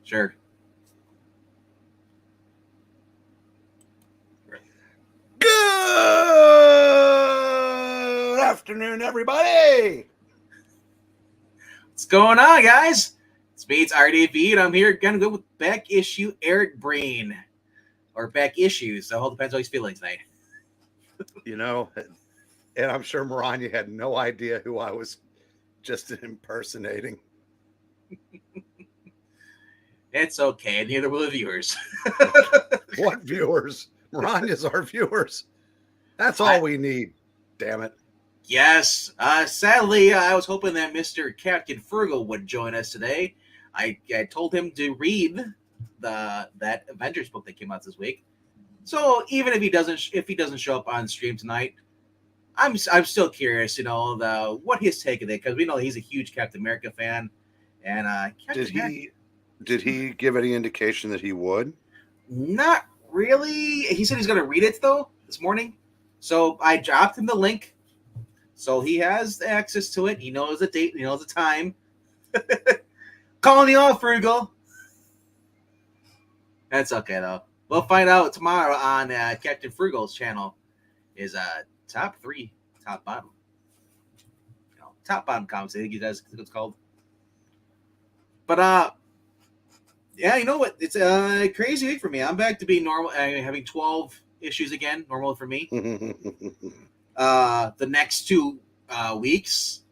Sure. Good afternoon, everybody. What's going on, guys? It's me, it's RDV, and I'm here gonna go with back issue Eric Brain. Or back issues, so it all depends how he's feeling tonight. You know, and I'm sure Maranya had no idea who I was just impersonating. It's okay, neither will the viewers. What viewers? Maranya's our viewers. That's all we need. Damn it. Yes. Sadly, I was hoping that Mr. Captain Fergal would join us today. I told him to read that Avengers book that came out this week. So even if he doesn't show up on stream tonight, I'm still curious, what his take of it, because we know he's a huge Captain America fan, and Did he give any indication that he would? Not really. He said he's going to read it though this morning, so I dropped him the link, so he has access to it. He knows the date, he knows the time. Calling you off, Frugal. That's okay though. We'll find out tomorrow on Captain Frugal's channel. Is top 3, top bottom. Top bottom comments, I think he does. It's called. But yeah, you know what? It's a crazy week for me. I'm back to being normal, having 12 issues again, normal for me. The next 2 weeks,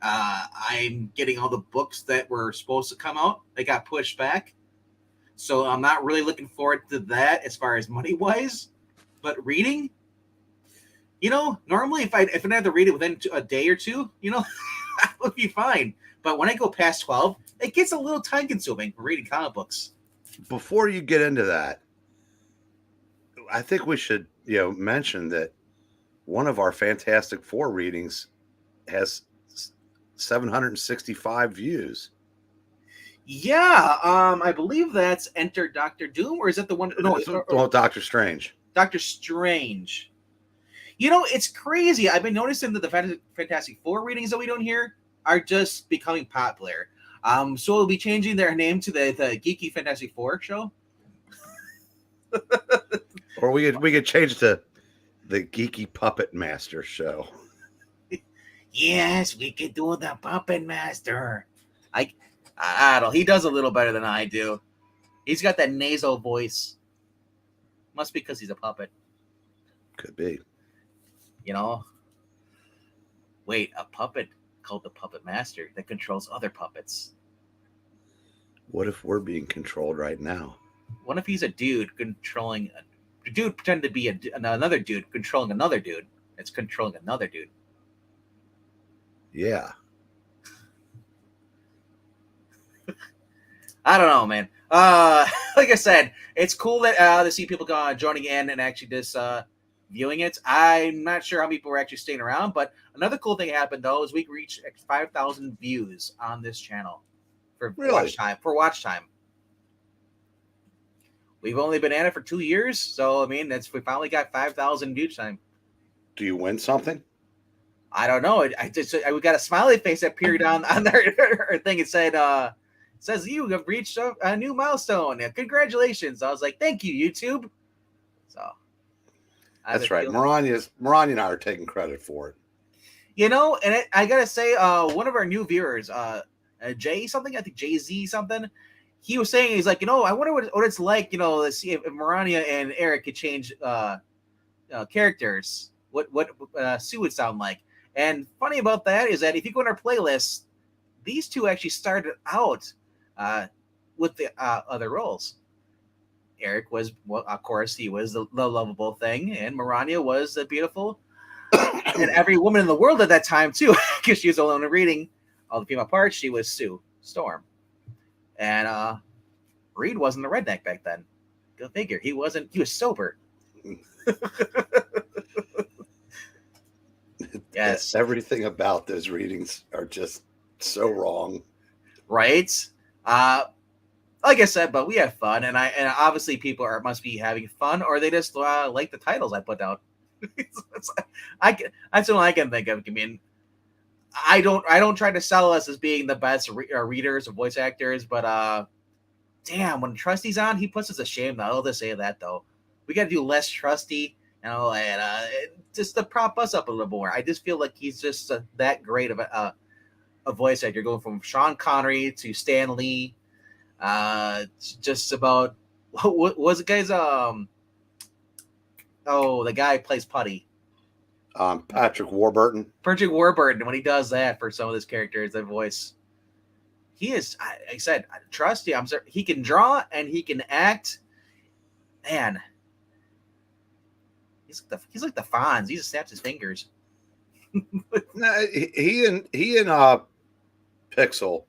I'm getting all the books that were supposed to come out. They got pushed back. So I'm not really looking forward to that as far as money-wise. But reading, normally if I didn't have to read it within a day or two, I would be fine. But when I go past 12, it gets a little time-consuming for reading comic books. Before you get into that, I think we should, mention that one of our Fantastic Four readings has 765 views. Yeah, I believe that's Enter Doctor Doom, or is that the one? No, Doctor Strange. Doctor Strange. It's crazy. I've been noticing that the Fantastic Four readings that we don't hear are just becoming popular. So we'll be changing their name to the Geeky Fantastic Four show. Or we could change to the Geeky Puppet Master show. Yes, we could do the Puppet Master. I don't. He does a little better than I do. He's got that nasal voice. Must be because he's a puppet. Could be. Wait, a puppet called the Puppet Master that controls other puppets. What if we're being controlled right now? What if he's a dude controlling a dude pretending to be another dude controlling another dude? It's controlling another dude. Yeah. I don't know, man. Like I said, it's cool that to see people joining in and actually just viewing it. I'm not sure how many people are actually staying around, but another cool thing happened though is we reached 5,000 views on this channel for watch time. We've only been at it for 2 years, so we finally got 5,000 view time. Do you win something? I don't know. We got a smiley face that appeared on their thing. It said, says you have reached a new milestone. Congratulations. I was like, thank you, YouTube. So that's right. Maranya and I are taking credit for it. And I gotta say, one of our new viewers, Jay something, I think Jay-Z something, he was saying, he's like, I wonder what it's like, to see if Maranya and Eric could change characters, what Sue would sound like. And funny about that is that if you go on our playlist, these two actually started out with the other roles. Eric was, of course, he was the lovable thing, and Maranya was the beautiful, and every woman in the world at that time too, because she was alone in reading all the female parts. She was Sue Storm, and Reed wasn't a redneck back then. Go figure. He wasn't. He was sober. Yes, everything about those readings are just so wrong, right? Like I said, but we have fun, and obviously people must be having fun, or they just like the titles I put out. That's all I can think of. I mean, I don't try to sell us as being the best readers or voice actors, but damn, when Trusty's on, he puts us to shame. I'll just say that though. We got to do less Trusty, just to prop us up a little more. I just feel like he's just that great of a voice actor, going from Sean Connery to Stan Lee. Just about what was it, guys? The guy who plays Putty. Patrick Warburton. Patrick Warburton, when he does that for some of his characters, that voice, he is. I said, Trusty. I'm sorry, he can draw and he can act. Man, he's like the Fonz. He just snaps his fingers. No, he and Pixel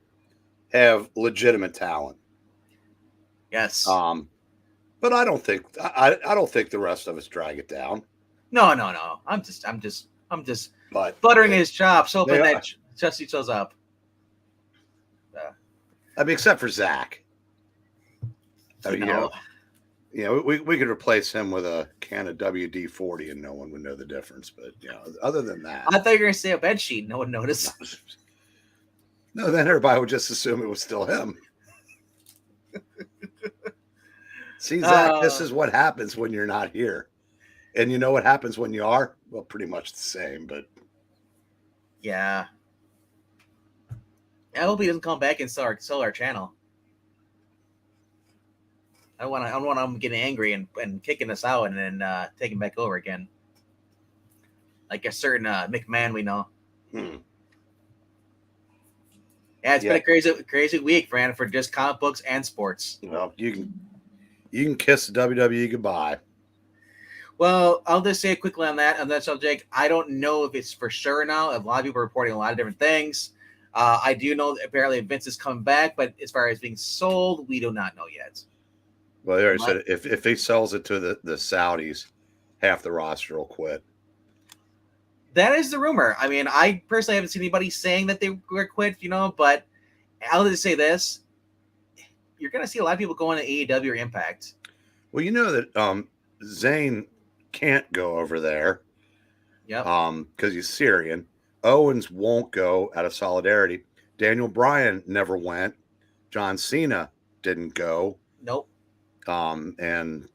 have legitimate talent. Yes. But I don't think the rest of us drag it down. No. I'm just buttering his chops, hoping that Trusty shows up. I mean, except for Zach. I mean, we could replace him with a can of WD-40 and no one would know the difference. But other than that, I thought you were going to say a bed sheet. No one noticed. No, then everybody would just assume it was still him. See, Zach, this is what happens when you're not here. And you know what happens when you are? Well, pretty much the same, but yeah. I hope he doesn't come back and sell our channel. I don't want him getting angry and kicking us out and then taking back over again. Like a certain McMahon we know. Yeah, it's been a crazy week, Fran, for just comic books and sports. Well, you can kiss the WWE goodbye. Well, I'll just say quickly on that subject. I don't know if it's for sure now. A lot of people are reporting a lot of different things. I do know that apparently Vince is coming back, but as far as being sold, we do not know yet. Well, they already said if he sells it to the Saudis, half the roster will quit. That is the rumor. I mean, I personally haven't seen anybody saying that they were quit, but I'll just say this. You're going to see a lot of people going to AEW or Impact. Well, you know that Zayn can't go over there. Yep. Because he's Syrian. Owens won't go out of solidarity. Daniel Bryan never went. John Cena didn't go. Nope. And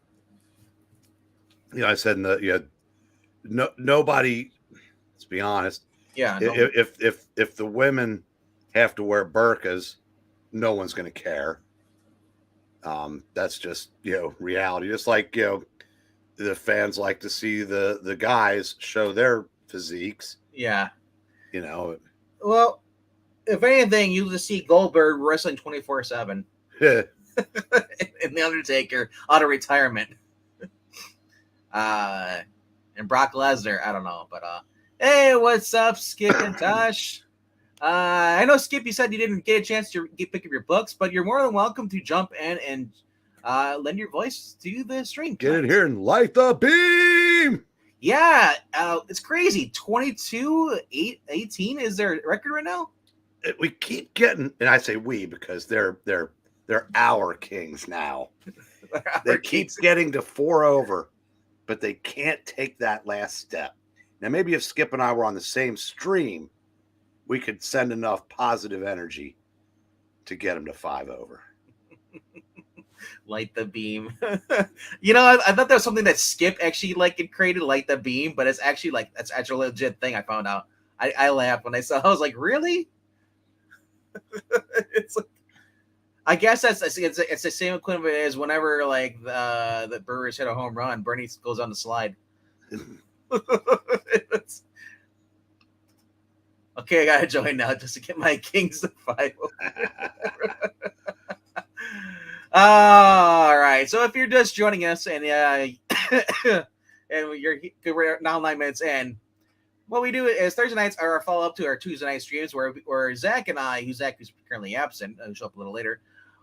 I said nobody. Let's be honest. Yeah. If the women have to wear burqas, no one's going to care. That's just reality. Just like the fans like to see the guys show their physiques. Yeah. Well, if anything, you just see Goldberg wrestling 24/7. And the Undertaker out of retirement. And Brock Lesnar, I don't know, but hey, what's up, Skip and Tosh? I know, Skip, you said you didn't get a chance to pick up your books, but you're more than welcome to jump in and lend your voice to the stream. Get in here and light the beam. Yeah, it's crazy. 22-18 is their record right now. We keep getting, and I say we because they're our kings now. They keep getting to 4 over, but they can't take that last step. Now, maybe if Skip and I were on the same stream, we could send enough positive energy to get them to 5 over. Light the beam. I thought that was something that Skip actually created, light the beam, but it's actually that's actually a legit thing. I found out. I laughed when I saw. I was like, really? It's like, I guess it's the same equivalent as whenever the Brewers hit a home run, Bernie goes on the slide. Okay, I gotta join now just to get my Kings to 5 over. All right. So if you're just joining us and and we're now 9 minutes in, what we do is Thursday nights are our follow up to our Tuesday night streams where Zach and I, who's currently absent, will show up a little later.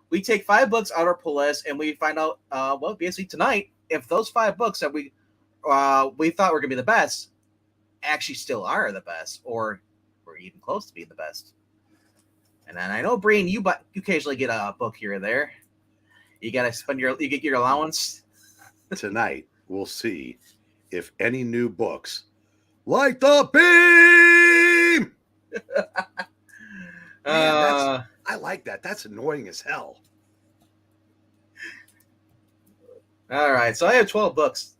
We take 5 books out of our pull list and we find out, basically tonight, if those 5 books that we thought were gonna be the best actually still are the best, or we're even close to being the best. And then I know, Breen, you occasionally get a book here or there. You gotta you get your allowance. Tonight we'll see if any new books light the beam. Man, I like that. That's annoying as hell. All right, so I have 12 books.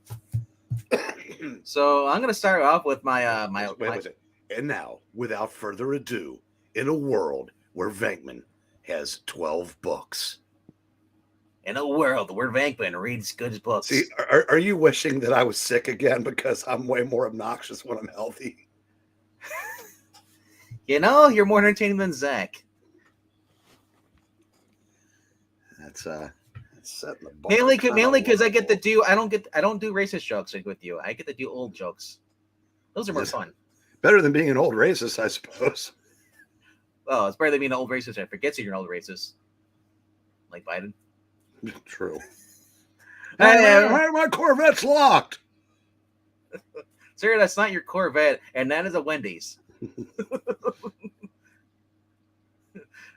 So I'm gonna start off with my Wait. And now, without further ado, in a world where Venkman has 12 books. In a world where Venkman reads good books. See, are you wishing that I was sick again because I'm way more obnoxious when I'm healthy? You know, you're more entertaining than Zach. That's setting the bar. Mainly because I get to do I don't do racist jokes with you. I get to do old jokes. Those are more fun. Better than being an old racist, I suppose. Oh, it's better than being an old racist that forgets you're an old racist. Like Biden. True. Hey, my Corvette's locked. Sir, that's not your Corvette, and that is a Wendy's.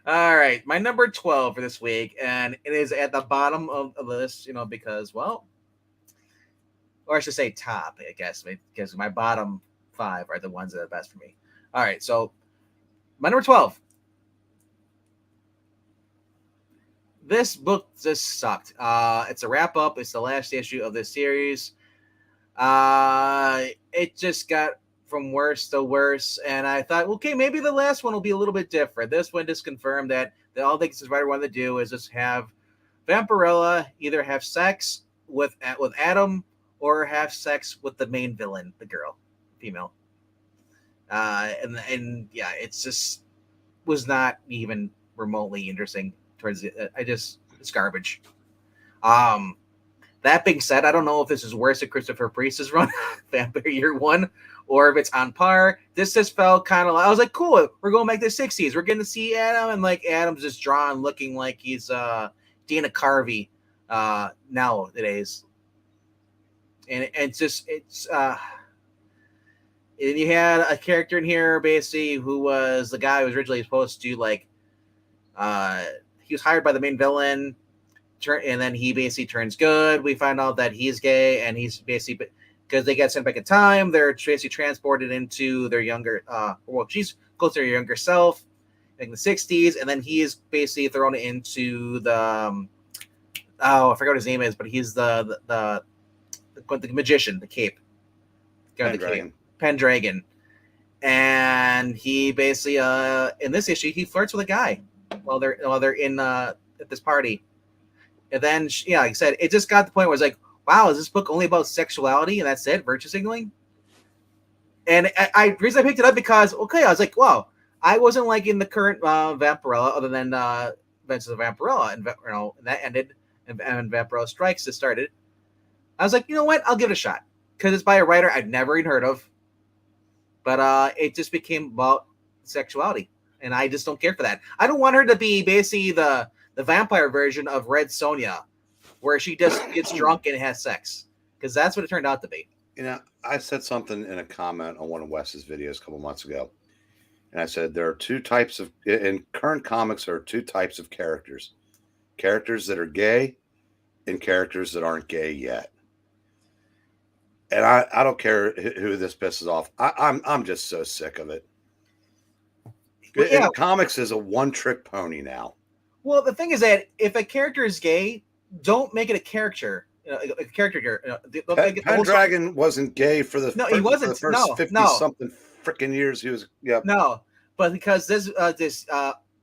All right, my number 12 for this week, and it is at the bottom of the list, because, well, or I should say top, I guess, because my bottom 5 are the ones that are best for me. All right, so my number 12. This book just sucked. It's a wrap up. It's the last issue of this series. It just got from worse to worse, and I thought, okay, maybe the last one will be a little bit different. This one just confirmed that all the writer wanted to do is just have Vampirella either have sex with Adam or have sex with the main villain, the girl, female. And yeah, it's just was not even remotely interesting towards it. It's garbage. That being said, I don't know if this is worse than Christopher Priest's run, Vampire Year One, or if it's on par. This just felt kind of. I was like, cool. We're going back to the '60s. We're getting to see Adam, and like Adam's just drawn, looking like he's Dana Carvey nowadays. And it's and you had a character in here basically who was the guy who was originally supposed to he was hired by the main villain. And then he basically turns good. We find out that he's gay, and he's basically because they get sent back in time. They're basically transported into their younger. She's goes to her younger self in the '60s, and then he is basically thrown into the. I forgot what his name is, but he's the magician, the cape. Pendragon, and he basically in this issue he flirts with a guy while they're in at this party. And then, yeah, like I said, it just got to the point where it's like, wow, is this book only about sexuality and that's it, virtue signaling? And the reason I picked it up because, okay, I was like, wow, I wasn't liking the current Vampirella other than Adventures of Vampirella, and that ended, and Vampirella Strikes just started. I was like, you know what, I'll give it a shot because it's by a writer I've never even heard of, but it just became about sexuality, and I just don't care for that. I don't want her to be basically the vampire version of Red Sonja, where she just gets drunk and has sex, because that's what it turned out to be. I said something in a comment on one of Wes's videos a couple months ago, and I said there are two types of in current comics. There are two types of characters that are gay and characters that aren't gay yet. And I don't care who this pisses off. I'm just so sick of it. Well, yeah. Comics is a one-trick pony now. Well, the thing is that if a character is gay, don't make it a character. A character. Pendragon wasn't gay for the he wasn't. For the first 50-something freaking years. He was. Yeah. No, but because this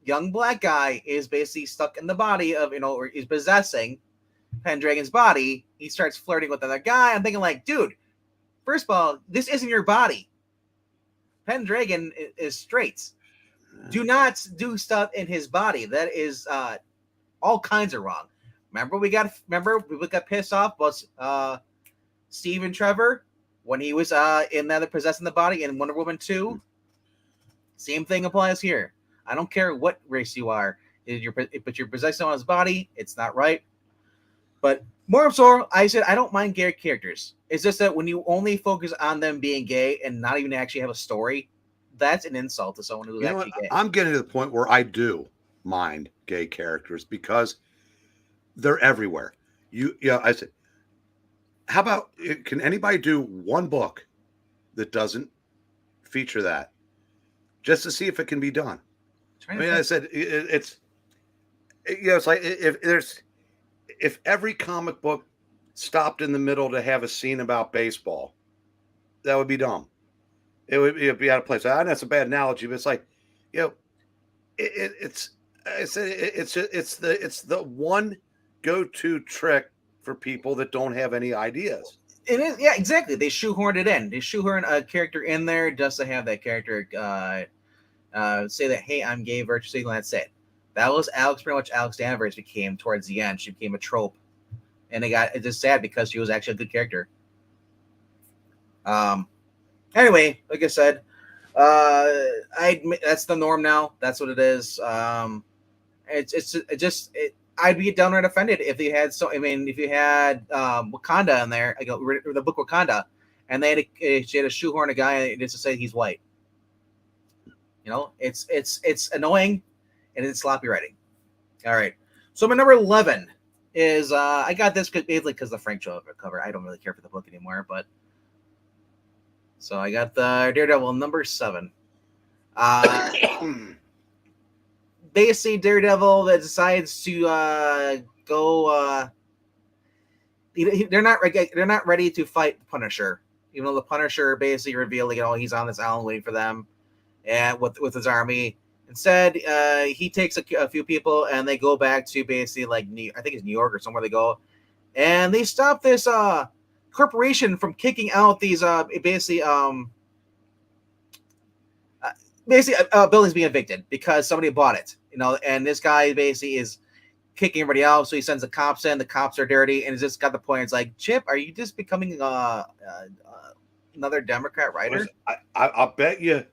young black guy is basically stuck in the body of or he's possessing Pendragon's body. He starts flirting with another guy. I'm thinking like, dude, first of all, this isn't your body. Pendragon is straight. Do not do stuff in his body. That is all kinds of wrong. Remember we got pissed off about Steve and Trevor when he was in the possessing the body in Wonder Woman 2. Same thing applies here. I don't care what race you are. But you're possessing someone's body. It's not right. But more so, I said I don't mind gay characters. It's just that when you only focus on them being gay and not even actually have a story, that's an insult to someone who's actually gay. I'm getting to the point where I do mind gay characters because they're everywhere. I said, how about can anybody do one book that doesn't feature that, just to see if it can be done? I said it's like if every comic book stopped in the middle to have a scene about baseball. That would be dumb. It would be out of place. I know that's a bad analogy, but it's like, it's the one go-to trick for people that don't have any ideas. It is, yeah, exactly. They shoehorned it in. They shoehorn a character in there just to have that character say that, hey, I'm gay, virtually, and that's it. That was pretty much Alex Danvers became towards the end. She became a trope. And it's just sad because she was actually a good character. Anyway, like I said, I admit that's the norm now. That's what it is. I'd be downright offended if they had if you had Wakanda in there, the book Wakanda, and she had a shoehorn a guy just to say he's white. It's annoying, and it's sloppy writing. All right, so my number 11 is I got this basically because the Frank Cho cover. I don't really care for the book anymore, but so I got the Daredevil number 7. Basically, Daredevil that decides to go. They're not ready to fight the Punisher, even though the Punisher basically revealed, he's on this island waiting for them, and with his army. Instead, he takes a few people and they go back to basically I think it's New York or somewhere they go, and they stop this corporation from kicking out these buildings being evicted because somebody bought it, and this guy basically is kicking everybody out, so he sends the cops in. The cops are dirty, and it's just got the point. It's like, Chip, are you just becoming another Democrat writer? I'll bet you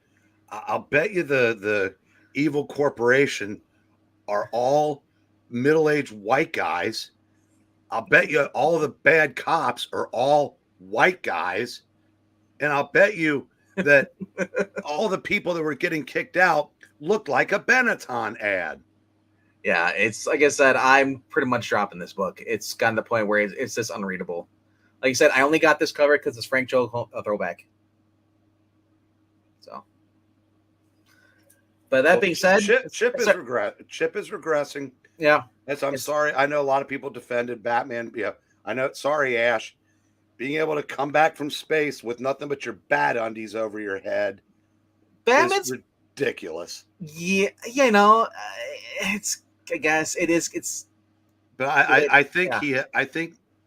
the evil corporation are all middle-aged white guys. I'll bet you all the bad cops are all white guys, and I'll bet you that all the people that were getting kicked out looked like a Benetton ad. Yeah, it's like I said, I'm pretty much dropping this book. It's gotten to the point where it's just unreadable. Like I said, I only got this cover because it's Frank Cho throwback. So, but that being said, Chip is regressing. Yeah. I'm sorry. I know a lot of people defended Batman. Yeah, I know. Sorry, Ash. Being able to come back from space with nothing but your bat undies over your head is ridiculous. Yeah, it's. I guess it is. It's. But I think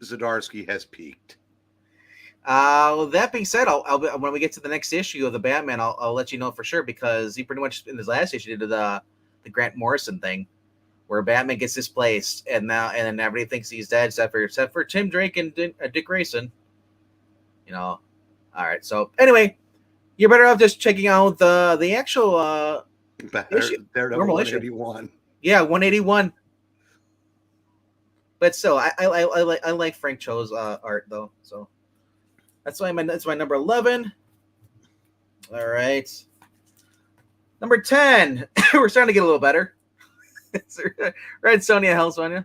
Zdarsky has peaked. That being said, I'll when we get to the next issue of the Batman, I'll let you know for sure, because he pretty much in his last issue did the Grant Morrison thing, where Batman gets displaced and then everybody thinks he's dead except for Tim Drake and Dick Grayson. All right. So anyway, you're better off just checking out the actual issue. Daredevil 181. Yeah, 181. But still, I like Frank Cho's art though. So that's my number 11. All right. Number 10. We're starting to get a little better. Red Sonja, Hell Sonja.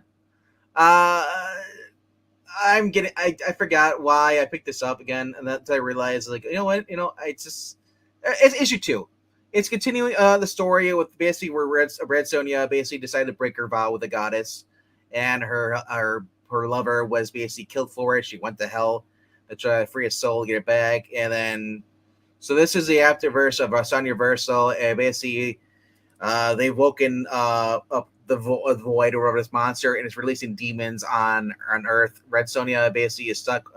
I forgot why I picked this up again, and then I realized, it's issue 2. It's continuing the story with basically where Red Sonja basically decided to break her vow with the goddess, and her lover was basically killed for it. She went to hell to try to free his soul, get it back, and then so this is the afterverse of Sonja Versal, and basically they've woken up the void or whatever, this monster, and it's releasing demons on Earth. Red Sonja basically is stuck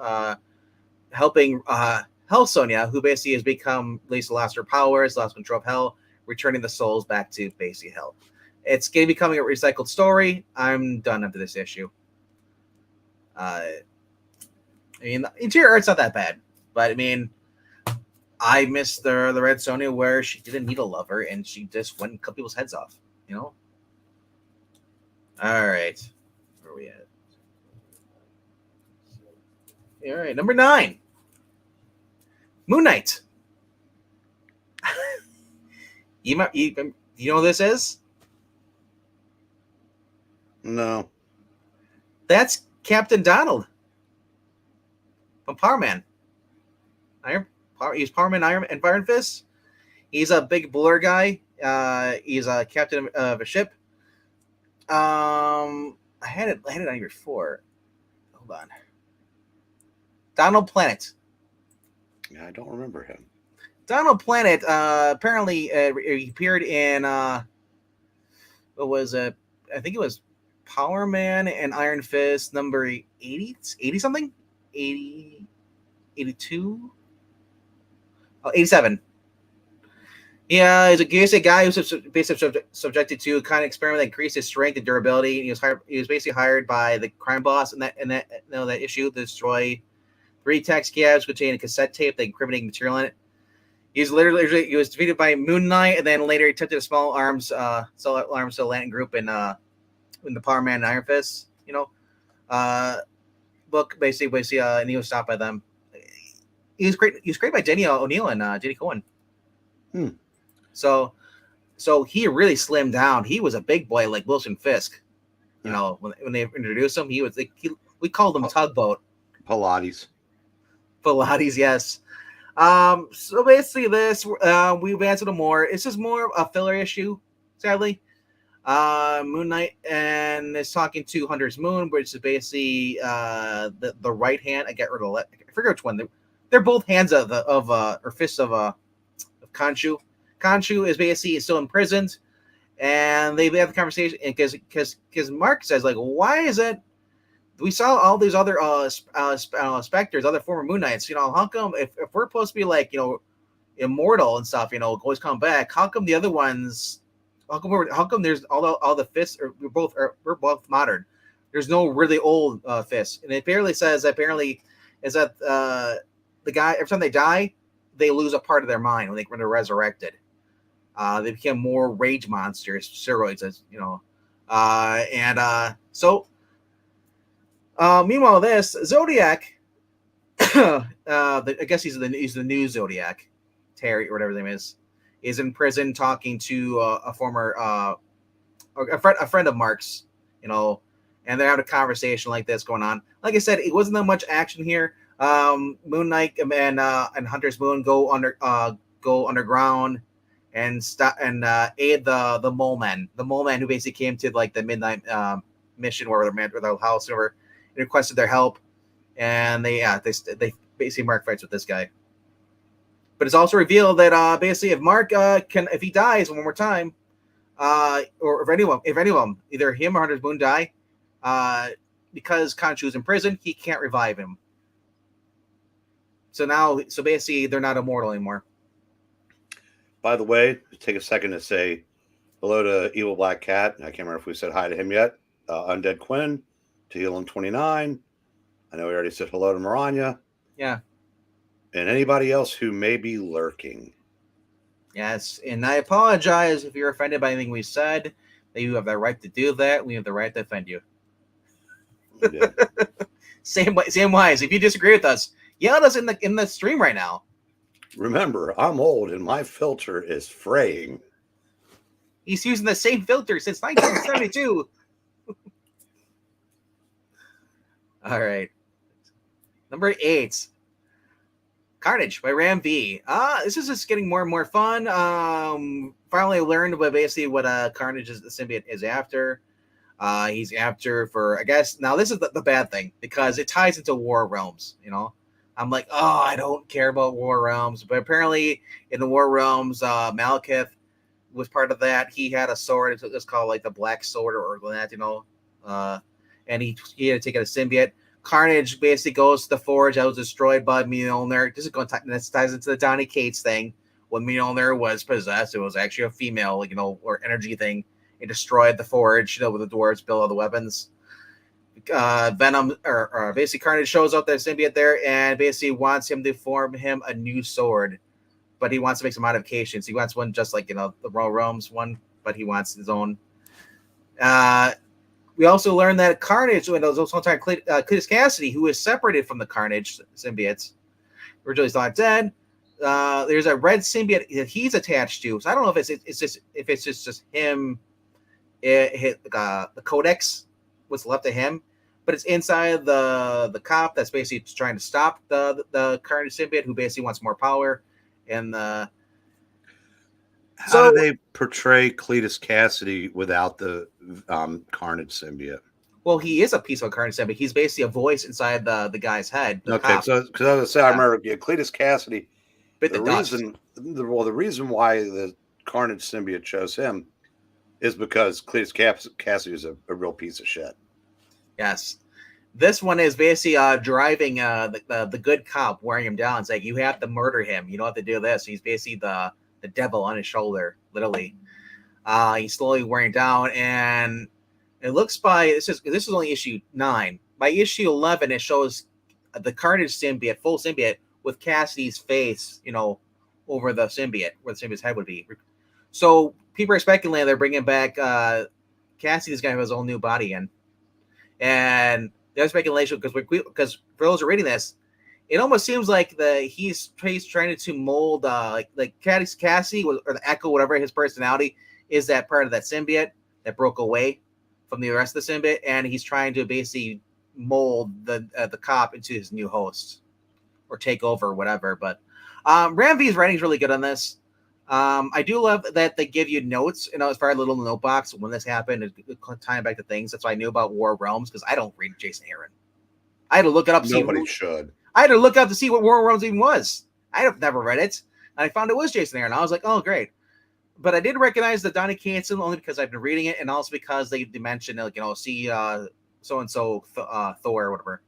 helping Hell Sonja, who basically has become, at least lost her powers, lost control of hell, returning the souls back to basically hell. It's going to be becoming a recycled story. I'm done after this issue. The interior art's not that bad, but I miss the Red Sonja where she didn't need a lover and she just went and cut people's heads off, All right. Where are we at? All right. Number 9. Moon Knight. You know what this is? No. That's Captain Donald from Power Man. He's Power Man and Iron Fist. He's a big blur guy. He's a captain of a ship. I had it on here before. Hold on. Donald Planet. Yeah, I don't remember him. Donald Planet apparently he appeared in what was it? I think it was Power Man and Iron Fist number 80 something? 80, 82? Oh, 87. Yeah, he's a guy who's basically subjected to a kind of experiment that increased his strength and durability. He was basically hired by the crime boss in that issue to destroy 3 text cabs containing a cassette tape that incriminating material in it. He was defeated by Moon Knight, and then later he attempted a small arms Latin group in the Power Man and Iron Fist, book basically, and he was stopped by them. He was great. He was great by Denny O'Neil and Jenny Cohen. So he really slimmed down. He was a big boy like Wilson Fisk. When they introduced him, he was we called him Tugboat. Pilates, yes. So basically, we've answered him more. It's just more of a filler issue, sadly. Moon Knight and is talking to Hunter's Moon, which is basically the right hand. I forget which one. They're both hands or fists of Khonshu. Khonshu is basically still imprisoned, and they have the conversation because Mark says like, why is it we saw all these other specters, other former Moon Knights? How come if we're supposed to be like immortal and stuff, always come back? How come the other ones? How come there's all the fists? We're both modern. There's no really old fists, and it barely says that is that the guy every time they die, they lose a part of their mind when they're resurrected. They become more rage monsters, steroids, as so. Meanwhile, this Zodiac, I guess he's the new Zodiac, Terry or whatever his name is in prison talking to a former a friend of Mark's, and they're having a conversation like this going on. Like I said, it wasn't that much action here. Moon Knight and Hunter's Moon go underground and stop and aid the Mole Man who basically came to like the midnight mission where the house over and requested their help, and they basically Mark fights with this guy. But it's also revealed that basically if Mark if he dies one more time, or if any of them, either him or Hunter's Moon die, because Khonshu is in prison, he can't revive him. So basically they're not immortal anymore. By the way, take a second to say hello to Evil Black Cat. I can't remember if we said hi to him yet. Undead Quinn, to Helam 29. I know we already said hello to Maranya. Yeah. And anybody else who may be lurking. Yes, and I apologize if you're offended by anything we said. That you have the right to do that. We have the right to offend you. Yeah. Same wise. If you disagree with us, yell at us in the stream right now. Remember, I'm old and my filter is fraying. He's using the same filter since 1972. All right. Number 8. Carnage by Ram V. This is just getting more and more fun. Finally learned basically what Carnage the symbiote is after. He's after for, I guess, now this is the bad thing because it ties into War Realms, I'm like, I don't care about War Realms. But apparently in the War Realms, Malekith was part of that. He had a sword. It's called like the Black Sword or that, and he had to take out a symbiote. Carnage basically goes to the forge that was destroyed by Mjolnir. This is going to this ties into the Donny Cates thing. When Mjolnir was possessed, it was actually a female, or energy thing. It destroyed the forge, where the dwarves built all the weapons. Venom or basically Carnage shows up, that symbiote there, and basically wants him to form him a new sword, but he wants to make some modifications. He wants one just like the Royal Realms one, but he wants his own. We also learned that Carnage, when there was also Cletus Cassidy, who was separated from the Carnage symbiotes, originally thought dead. There's a red symbiote that he's attached to, so I don't know if it's just him. The Codex was left to him, but it's inside the cop that's basically trying to stop the Carnage symbiote, who basically wants more power. And how do they portray Cletus Cassidy without the Carnage symbiote? Well, he is a piece of incarnate symbiote. He's basically a voice inside the guy's head. The Okay, cop. so because I was gonna say, I remember Cletus Cassidy. Bit The the dust. reason why the Carnage symbiote chose him is because Cletus Cassidy is a real piece of shit. Yes. This one is basically driving the good cop, wearing him down. It's like, you have to murder him. You don't have to do this. He's basically the devil on his shoulder, literally. He's slowly wearing down, and it looks this is only issue 9. By issue 11, it shows the Carnage symbiote, full symbiote, with Cassidy's face, over the symbiote, where the symbiote's head would be. So people are speculating they're bringing back Cassidy's going to have his own new body in. And there's speculation because for those who are reading this, it almost seems like he's trying to mold like Cassie or the Echo, whatever his personality is, that part of that symbiote that broke away from the rest of the symbiote, and he's trying to basically mold the cop into his new host or take over or whatever. But Ram V's writing is really good on this. I do love that they give you notes, as far as a little note box when this happened, tying back to things. That's why I knew about War of Realms, because I don't read Jason Aaron. I had to look it up. Nobody should. I had to look up to see what War of Realms even was. I have never read it, and I found it was Jason Aaron. I was like, oh, great. But I did recognize the Donny Cates only because I've been reading it, and also because they mentioned, see so and so Thor or whatever.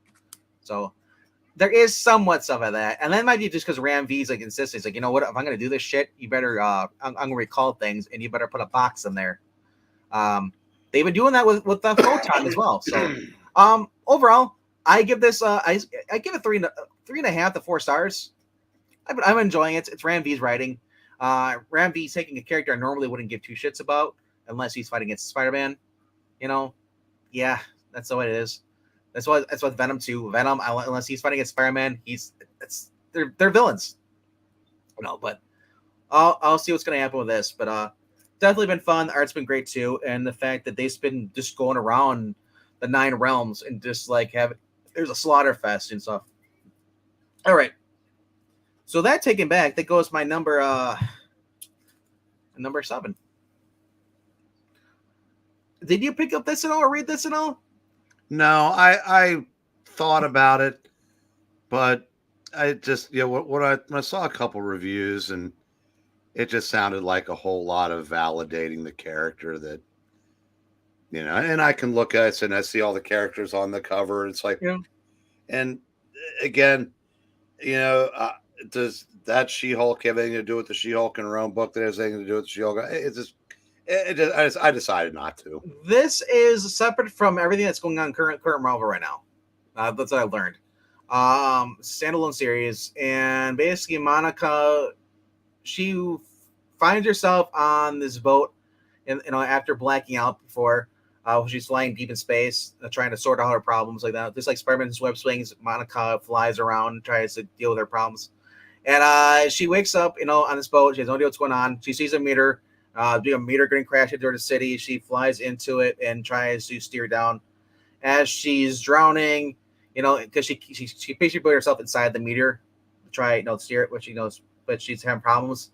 So there is somewhat stuff of that, and that might be just because Ram V's like insistent. He's like, you know what? If I'm gonna do this shit, you better I'm gonna recall things, and you better put a box in there. They've been doing that with the Photon as well. So overall, I give this I give it 3.5 to 4 stars. I'm enjoying it. It's Ram V's writing. Ram V's taking a character I normally wouldn't give 2 shits about unless he's fighting against Spider-Man. Yeah, that's the way it is. That's what Venom too. Venom, unless he's fighting against Spider-Man, they're villains. But I'll see what's gonna happen with this. But definitely been fun. The art's been great too, and the fact that they've been just going around the 9 realms and just like there's a slaughter fest and stuff. All right. So that taken back, that goes my number 7. Did you pick up this at all or read this at all? No, I thought about it, but I just when I saw a couple reviews, and it just sounded like a whole lot of validating the character that and I can look at it and I see all the characters on the cover. It's like, and again, does that She-Hulk have anything to do with the She-Hulk in her own book? That has anything to do with the She-Hulk? I decided not to. This is separate from everything that's going on current Marvel right now. That's what I learned. Standalone series, and basically Monica, she finds herself on this boat, and after blacking out before, she's flying deep in space, trying to sort out her problems like that. Just like Spider-Man's web swings, Monica flies around, tries to deal with her problems, and she wakes up, on this boat. She has no idea what's going on. She sees a meteor. Doing a meteor getting crashed into the city. She flies into it and tries to steer down. As she's drowning, because she basically put herself inside the meteor to try, steer it, which she knows, but she's having problems.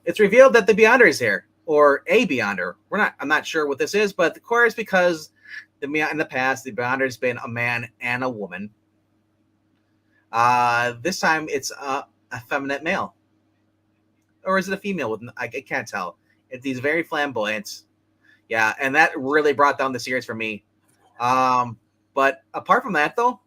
It's revealed that the Beyonder is here, or a Beyonder. I'm not sure what this is, but of course, because in the past, the Beyonder has been a man and a woman. This time it's a feminine male. Or is it a female? I can't tell. He's very flamboyant. Yeah, and that really brought down the series for me. But apart from that, though,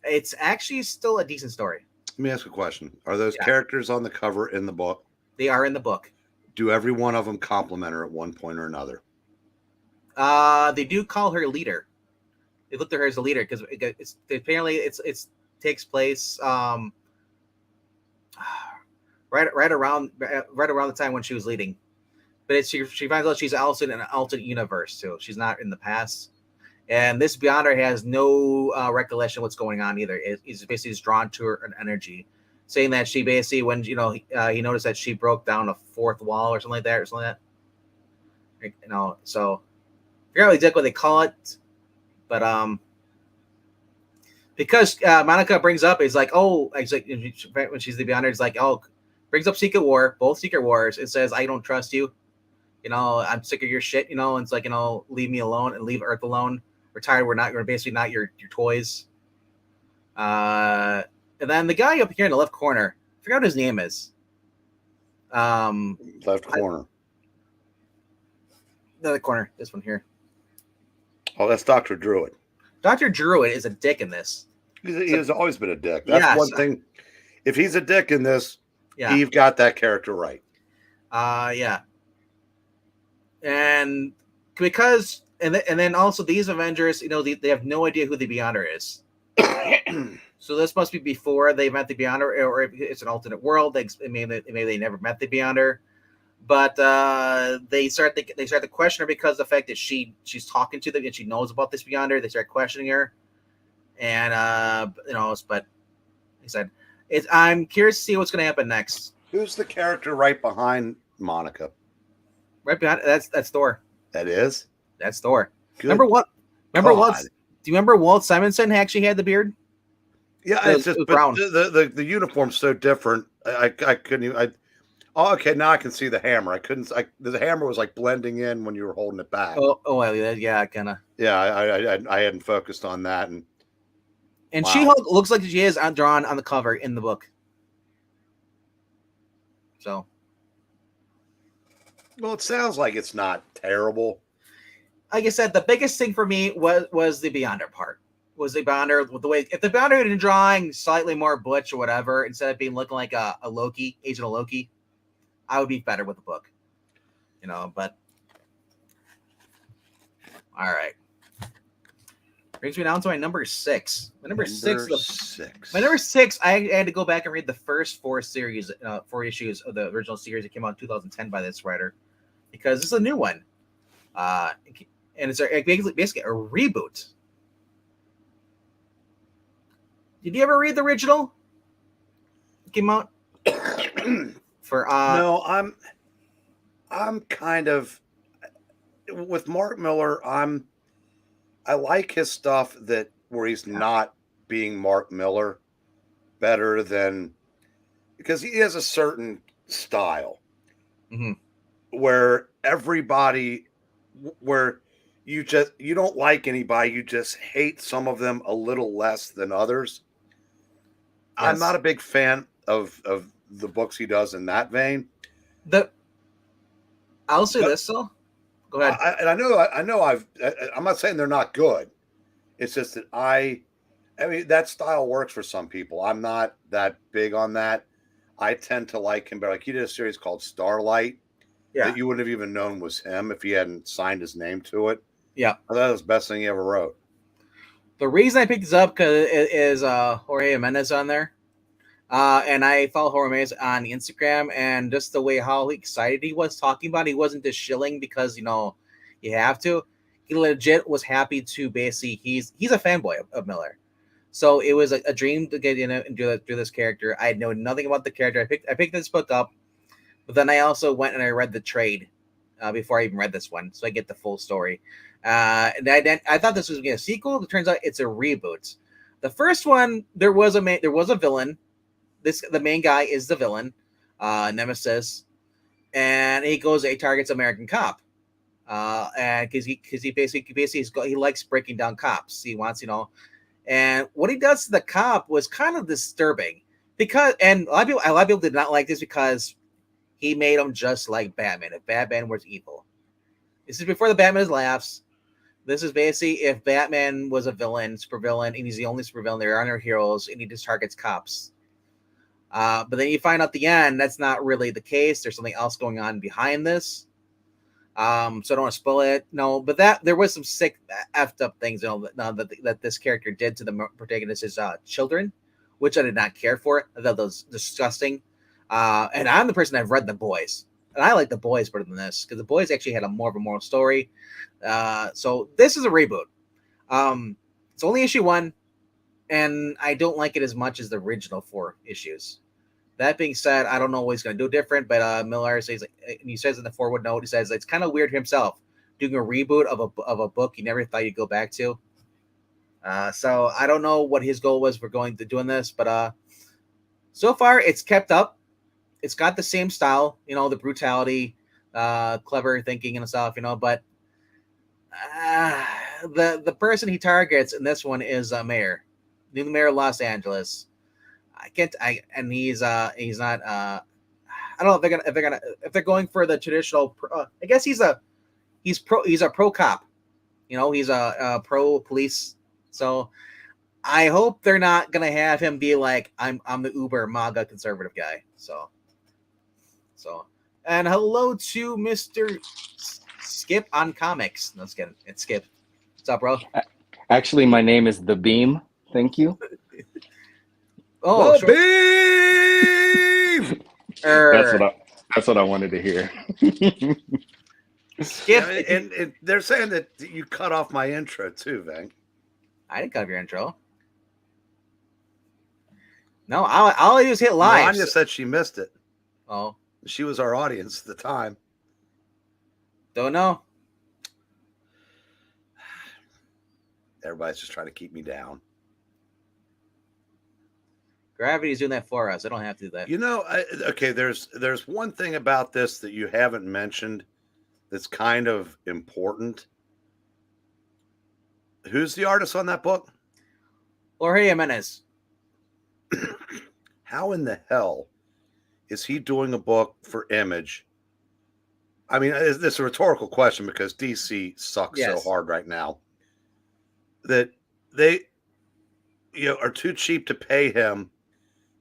it's actually still a decent story. Let me ask a question. Are those characters on the cover in the book? They are in the book. Do every one of them compliment her at one point or another? They do call her leader. They look to her as a leader because apparently it takes place right around the time when she was leading. But she finds out she's also in an alternate universe too. She's not in the past, and this Beyonder has no recollection of what's going on either. He's basically just drawn to her energy, saying that she basically, when he noticed that she broke down a 4th wall or something like that, So I forgot exactly what they call it, but because Monica brings up, it's like, when she's the Beyonder, it's like, brings up Secret War, both Secret Wars. It says, I don't trust you. I'm sick of your shit, and it's like, leave me alone and leave Earth alone. retired. We're basically not your toys. And then the guy up here in the left corner, I forgot what his name is. Left corner. The other corner, this one here. Oh, that's Dr. Druid. Dr. Druid is a dick in this. He has always been a dick. That's one thing. If he's a dick in this, you've got that character right. Yeah. And because and then also these Avengers, they have no idea who the Beyonder is. So this must be before they met the Beyonder, or it's an alternate world. Maybe they never met the Beyonder, but they start to question her because of the fact that she's talking to them and she knows about this Beyonder. They start questioning her, and but he said, I'm curious to see what's going to happen next. Who's the character right behind Monica? Right behind that's Thor. That is? That's Thor. Good Remember what? God. Do you remember Walt Simonson actually had the beard? Yeah, it's just brown. The uniform's so different. I couldn't even. Okay, now I can see the hammer. The hammer was like blending in when you were holding it back. Yeah, kind of. Yeah, I hadn't focused on that, and wow. She-Hulk looks like she is drawn on the cover in the book. So, well, it sounds like it's not terrible. Like I said, the biggest thing for me was the Beyonder part. Was the Beyonder with the way if the Beyonder had been drawing slightly more butch or whatever, instead of looking like a Loki, Agent of Loki, I would be better with the book. But all right. Brings me down to my number 6. My number six, I had to go back and read the first 4 issues of the original series that came out in 2010 by this writer, because this is a new one. And it's basically a reboot. Did you ever read the original? It came out for No, I'm kind of with Mark Miller. I like his stuff where he's not being Mark Miller better than, because he has a certain style where everybody, where you don't like anybody, you just hate some of them a little less than others. Yes. I'm not a big fan of the books he does in that vein. I'll say this though. Go ahead. I'm not saying they're not good. It's just that I mean, that style works for some people. I'm not that big on that. I tend to like him, but like he did a series called Starlight that you wouldn't have even known was him if he hadn't signed his name to it. Yeah. I thought that was the best thing he ever wrote. The reason I picked this up because it is Jorge Jimenez on there. And I follow Jorge Jimenez on Instagram, and just the way how excited he was talking about it, he wasn't just shilling because, you have to. He legit was happy to basically, he's a fanboy of Miller. So it was a dream to get in and do this character. I know nothing about the character. I picked this book up, but then I also went and I read the trade before I even read this one, so I get the full story. And I thought this was going to be a sequel. It turns out it's a reboot. The first one, there was a villain. The main guy is the villain, Nemesis, and he targets American Cop, and because he basically he likes breaking down cops. He wants, and what he does to the cop was kind of disturbing and a lot of people did not like this because he made him just like Batman. If Batman was evil, this is before the Batman laughs. This is basically if Batman was a villain, supervillain, and he's the only supervillain. There are no heroes, and he just targets cops. But then you find out at the end that's not really the case. There's something else going on behind this. So I don't want to spoil it. No, but there was some sick, effed up things that this character did to the protagonist's children, which I did not care for. I thought that was disgusting. And I'm the person I've read The Boys, and I like The Boys better than this because The Boys actually had more of a moral story. So this is a reboot. It's only issue 1. And I don't like it as much as the original 4 issues. That being said, I don't know what he's going to do different, but Miller says, and he says in the forward note, he says it's kind of weird himself doing a reboot of a book he never thought you'd go back to. So I don't know what his goal was for doing this, but so far it's kept up. It's got the same style, the brutality, clever thinking and stuff, but the person he targets in this one is a mayor, the mayor of Los Angeles. And he's not. I don't know if they're going for the traditional. I guess he's a pro cop. He's a pro police. So I hope they're not gonna have him be like I'm the uber MAGA conservative guy. So and hello to Mr. Skip on comics. No, it's Skip. What's up, bro? Actually, my name is The Beam. Thank you. Oh, sure. Beam! That's what I wanted to hear. Skip, and they're saying that you cut off my intro too, Vang. I didn't cut your intro. No, all I do is hit live. Anya said she missed it. Oh, she was our audience at the time. Don't know. Everybody's just trying to keep me down. Gravity's doing that for us. I don't have to do that. Okay, there's one thing about this that you haven't mentioned that's kind of important. Who's the artist on that book? Jorge Jimenez. How in the hell is he doing a book for Image? I mean, it's a rhetorical question because DC sucks so hard right now that they are too cheap to pay him,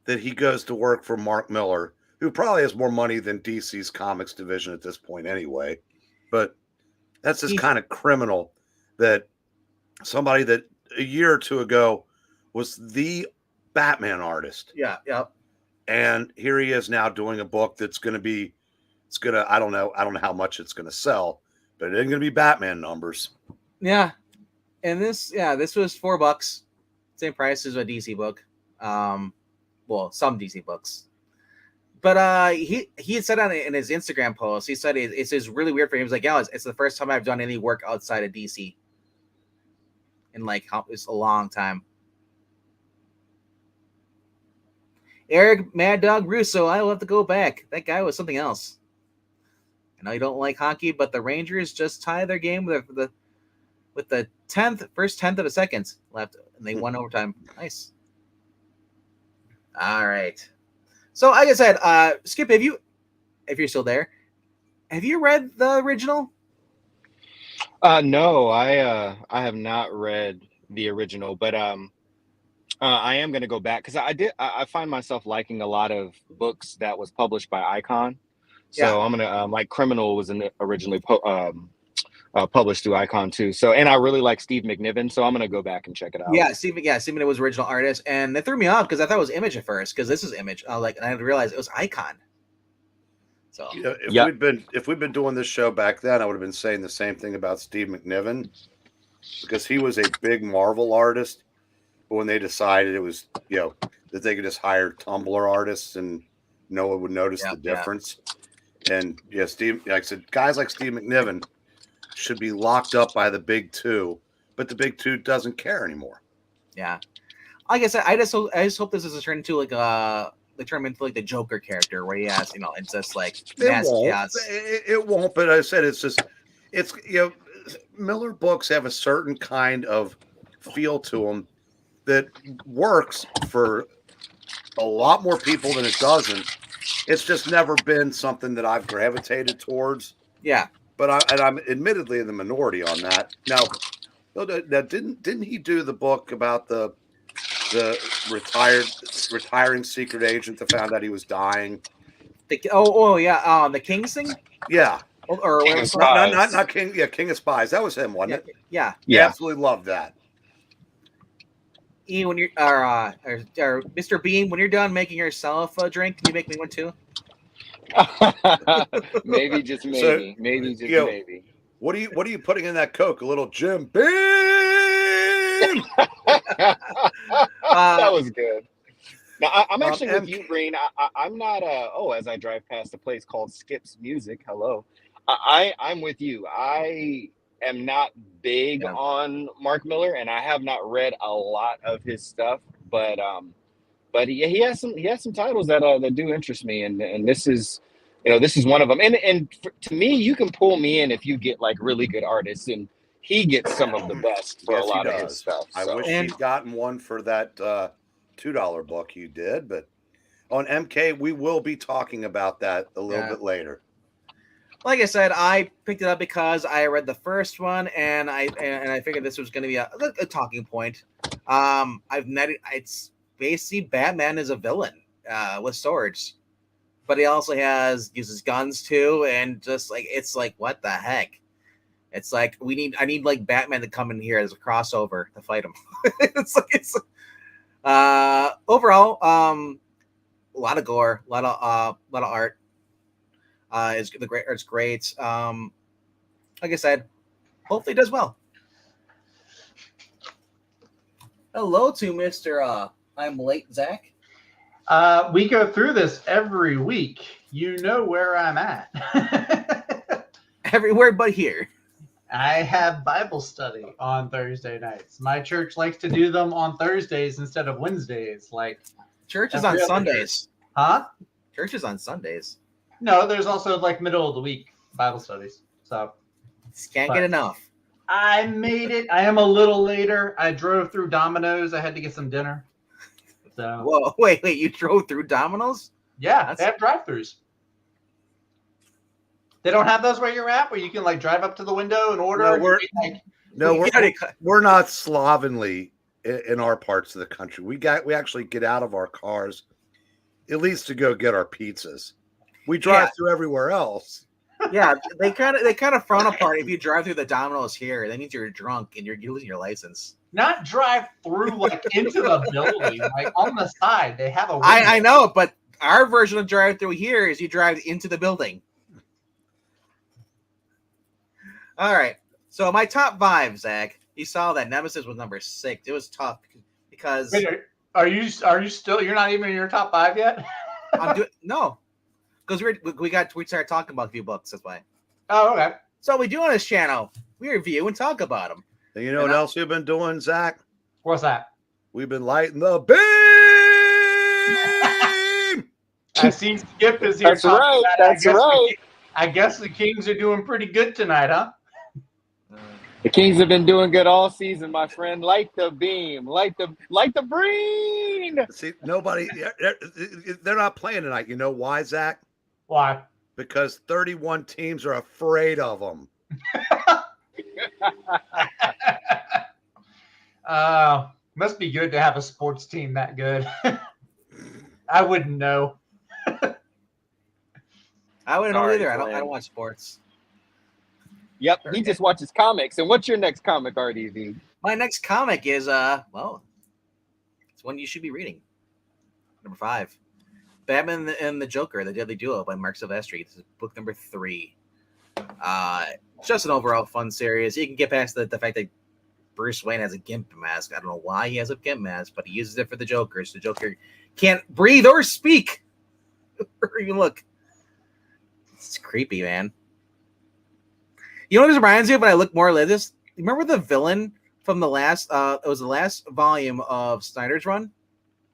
that he goes to work for Mark Miller, who probably has more money than DC's comics division at this point anyway. But that's just kind of criminal that somebody that a year or two ago was the Batman artist. Yeah. And here he is now doing a book that's going to I don't know how much it's going to sell, but it ain't going to be Batman numbers. Yeah. And this was $4, same price as a DC book. Well, some DC books. But he had said on in his Instagram post, he said it's just really weird for him. He was like, yeah, it's the first time I've done any work outside of DC in it's a long time. Eric Mad Dog Russo, I will have to go back. That guy was something else. I know you don't like hockey, but the Rangers just tied their game with the first tenth of a second left, and they won overtime. Nice. All right. So, like I said, Skip, if you're still there, have you read the original? No, I have not read the original, but I am going to go back because I find myself liking a lot of books that was published by Icon. So I'm gonna like Criminal was originally published through Icon too. So, and I really like Steve McNiven, so I'm gonna go back and check it out. Steve McNiven was original artist, and they threw me off because I thought it was Image at first because this is Image. And I didn't realize it was Icon. So if we'd been doing this show back then, I would have been saying the same thing about Steve McNiven because he was a big Marvel artist. But when they decided it was that they could just hire Tumblr artists and no one would notice the difference. And Steve, like I said, guys like Steve McNiven should be locked up by the big two, but the big two doesn't care anymore. Yeah, like I said, I just hope this is a turn into like the Joker character where he has it's just like it won't. But I said it's Miller books have a certain kind of feel to them that works for a lot more people than it doesn't. It's just never been something that I've gravitated towards. Yeah. But I'm admittedly in the minority on that. Now didn't he do the book about the retiring secret agent that found out he was dying? The King's thing? Yeah. Or King of not King. Yeah, King of Spies. That was him, wasn't it? Yeah. Yeah. Absolutely loved that. When you're or Mr. Bean, when you're done making yourself a drink, can you make me one too? Maybe just maybe. So, maybe just maybe. What are you putting in that Coke? A little Jim Beam. That was good. Now I'm actually with you, Breen. I'm not as I drive past a place called Skip's Music. Hello. I'm with you. I am not big on Mark Miller, and I have not read a lot of his stuff, but he has some titles that do interest me, and this is one of them. And to me, you can pull me in if you get like really good artists, and he gets some of the best for Yes, a lot he of his does. stuff. I So. wish he'd gotten one for that $2 book you did, but on MK, we will be talking about that a little bit later. Like I said, I picked it up because I read the first one, and I figured this was going to be a talking point. It's basically Batman is a villain with swords, but he also uses guns too, and just like it's like what the heck? It's like I need like Batman to come in here as a crossover to fight him. it's overall a lot of gore, a lot of art. It's great. Like I said, hopefully it does well. Hello to Mr. I'm late, Zach. We go through this every week. You know where I'm at. Everywhere but here. I have Bible study on Thursday nights. My church likes to do them on Thursdays instead of Wednesdays. Like church is on Sundays. Huh? Church is on Sundays. No, there's also like middle of the week Bible studies. So can't get enough. I made it. I am a little later. I drove through Domino's. I had to get some dinner. So whoa, wait, you drove through Domino's? Yeah, they have drive-throughs. They don't have those where you're at, where you can like drive up to the window and order. We're not slovenly in our parts of the country. We actually get out of our cars at least to go get our pizzas. We drive through everywhere else. Yeah, they kind of frown apart if you drive through the Domino's here. That means you're drunk and you're losing your license. Not drive through like into the building, like on the side. They have a window. I know, but our version of drive through here is you drive into the building. All right. So my top 5, Zach. You saw that Nemesis was number 6. It was tough because. Wait, are you still? You're not even in your top 5 yet? No, because we started talking about a few books. That's why. Oh, okay. So we do on this channel. We review and talk about them. And you know what else we've been doing, Zach? What's that? We've been lighting the beam. I see Skip is here. That's right. That's right. I guess the Kings are doing pretty good tonight, huh? The Kings have been doing good all season, my friend. Light the beam, light the green. See, they're not playing tonight. You know why, Zach? Why? Because 31 teams are afraid of them. Must be good to have a sports team that good. I wouldn't know. I wouldn't know either. I don't watch sports. Yep, he just watches comics. And what's your next comic, RDV? My next comic is it's one you should be reading. Number 5, Batman and the Joker: The Deadly Duo by Mark Silvestri. This is book number 3. Just an overall fun series. You can get past the fact that Bruce Wayne has a GIMP mask. I don't know why he has a GIMP mask, but he uses it for the Joker. So the Joker can't breathe or speak or even look. It's creepy, man. You know what this reminds me of when I look more at this? Remember the villain from the last it was the last volume of Snyder's run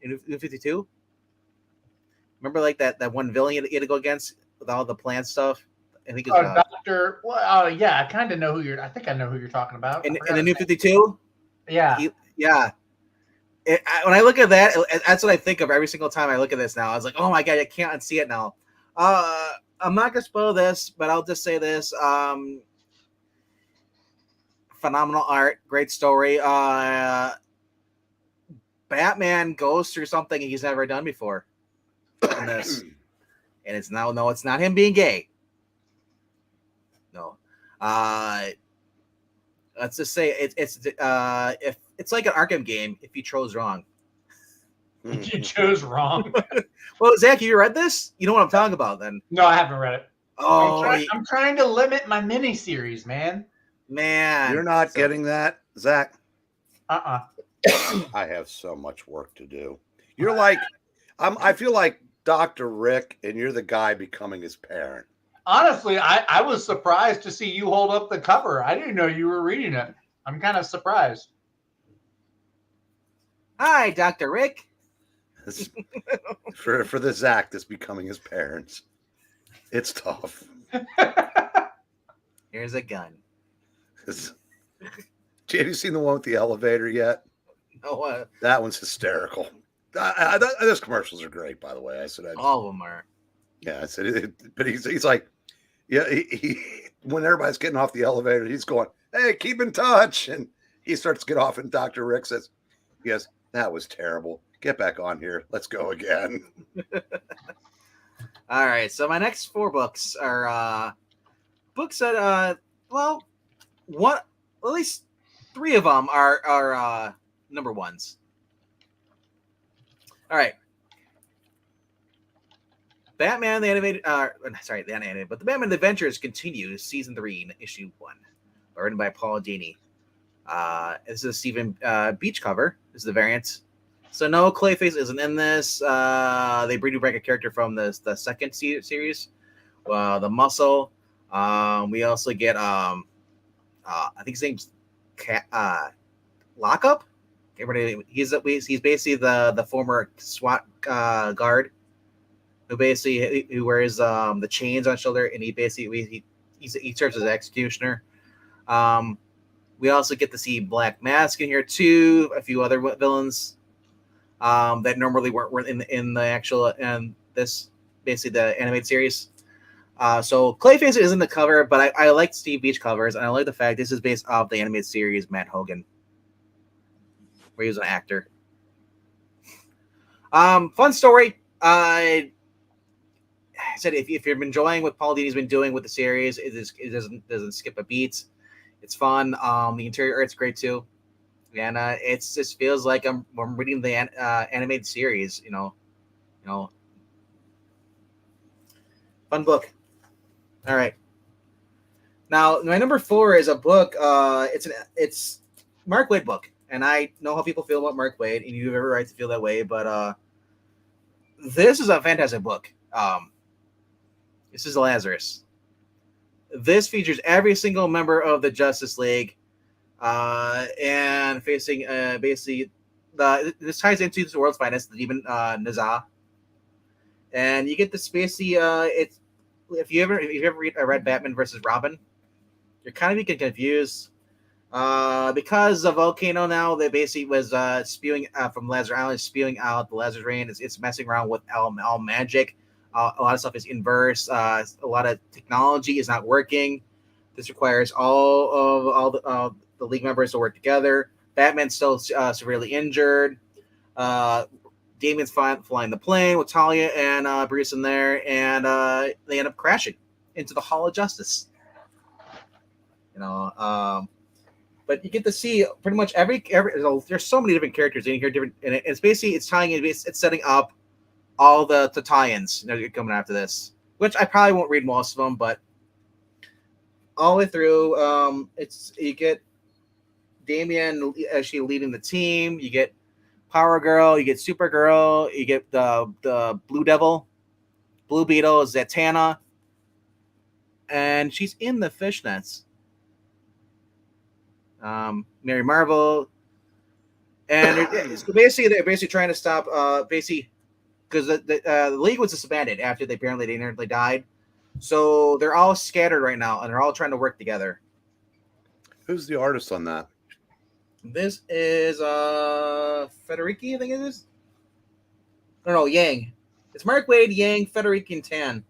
in New 52? Remember like that one villain you had to go against with all the plant stuff? I think it's Doctor. Well, yeah, I kind of know I think I know who you're talking about. In the New 52? Yeah. When I look at that, that's what I think of every single time I look at this now. I was like, oh my God, I can't unsee it now. I'm not going to spoil this, but I'll just say this. Phenomenal art, great story. Batman goes through something he's never done before in this. And it's not him being gay. No. Let's just say if it's like an Arkham game if you chose wrong. You chose wrong. Well, Zach, you read this? You know what I'm talking about then? No, I haven't read it. Oh, I'm trying to limit my miniseries, man. You're not getting that, Zach? I have so much work to do. You're like, I feel like Dr. Rick, and you're the guy becoming his parent. Honestly, I was surprised to see you hold up the cover. I didn't know you were reading it. I'm kind of surprised. Hi, Dr. Rick. For the Zach that's becoming his parents. It's tough. Here's a gun. Have you seen the one with the elevator yet? No, That one's hysterical. Those commercials are great, by the way. I said, all of them are. yeah, I said, but he's like, yeah, when everybody's getting off the elevator, he's going, hey, keep in touch. And he starts to get off, and Dr. Rick says, he goes, that was terrible. Get back on here. Let's go again. All right. So my next 4 books are books that, well, one, at least 3 of them are number ones. All right. Batman the Animated, sorry, the animated, but the Batman Adventures continues, season 3, issue 1, written by Paul Dini. This is a Stephen Beach cover. This is the variant. So no, Clayface isn't in this. They bring back a character from the second series, the Muscle. We also get I think his name's Lockup. He's basically the former SWAT guard who wears the chains on his shoulder, and he serves as an executioner. We also get to see Black Mask in here too, a few other villains that normally weren't in the actual this basically the animated series. So Clayface is in the cover, but I like Steve Beach covers, and I like the fact this is based off the animated series Matt Hogan, where he was an actor. Fun story. I said if you've been enjoying what Paul Dini's been doing with the series, it doesn't skip a beat. It's fun. The interior art's great too, and it just feels like I'm reading the animated series. You know, fun book. All right. Now my number 4 is a book. It's Mark Waid book, and I know how people feel about Mark Waid, and you have every right to feel that way. But this is a fantastic book. This is Lazarus. This features every single member of the Justice League, and facing basically this ties into the world's finest, the demon Nazah, and you get this basically it's if you ever read Batman versus Robin, you're kind of getting confused because the volcano now that basically was spewing from Lazarus Island, spewing out the Lazarus rain. It's messing around with all magic. A lot of stuff is inverse. A lot of technology is not working. This requires all the league members to work together. Batman's still severely injured. Damian's flying the plane with Talia and Bruce in there, and they end up crashing into the Hall of Justice. But you get to see pretty much every there's so many different characters in here, and it's basically tying in, it's setting up all the tie-ins coming after this, which I probably won't read most of them, but all the way through, you get Damian actually leading the team. You get Power Girl, you get Supergirl, you get the Blue Devil, Blue Beetle, Zatanna, and she's in the fishnets. Mary Marvel, and they're basically trying to stop because the league was disbanded after they nearly died, so they're all scattered right now, and they're all trying to work together. Who's the artist on that? This is Federici, I think it is. No, Yang. It's Mark Waid, Yang, Federici, and Tan.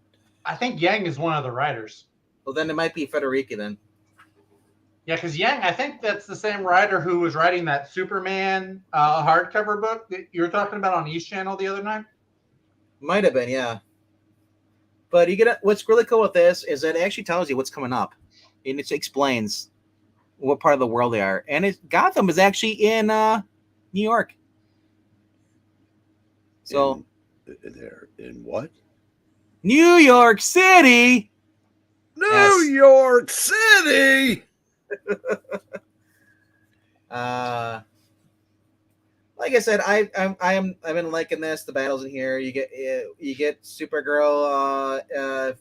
I think Yang is one of the writers. Well, then it might be Federici then. Yeah, because Yang, I think that's the same writer who was writing that Superman hardcover book that you were talking about on East Channel the other night. Might have been, yeah. But what's really cool with this is that it actually tells you what's coming up, and it explains what part of the world they are. And Gotham is actually in New York. So they're in what? New York City. New York City. Like I said, I've been liking this. The battles in here, you get Supergirl.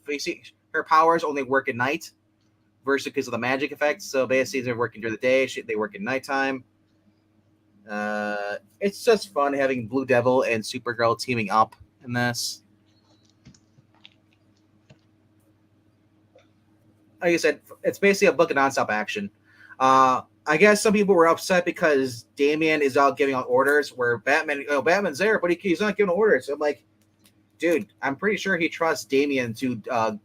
Basically, her powers only work at night, versus because of the magic effects. So basically, they're working during the day. They work at nighttime. It's just fun having Blue Devil and Supergirl teaming up in this. Like I said, it's basically a book of nonstop action. I guess some people were upset because Damian is out giving out orders where Batman's there, but he's not giving orders. So I'm like, dude, I'm pretty sure he trusts Damian to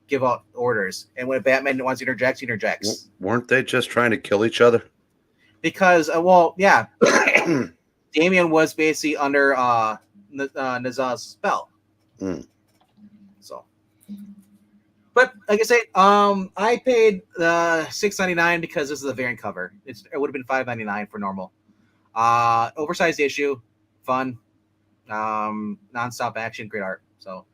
give out orders. And when Batman wants to interject, he interjects. Weren't they just trying to kill each other? Because, Damian was basically under Nazar's spell. Mm. So, but like I say, I paid $6.99 because this is a variant cover. It would have been $5.99 for normal. Oversized issue, fun, nonstop action, great art. So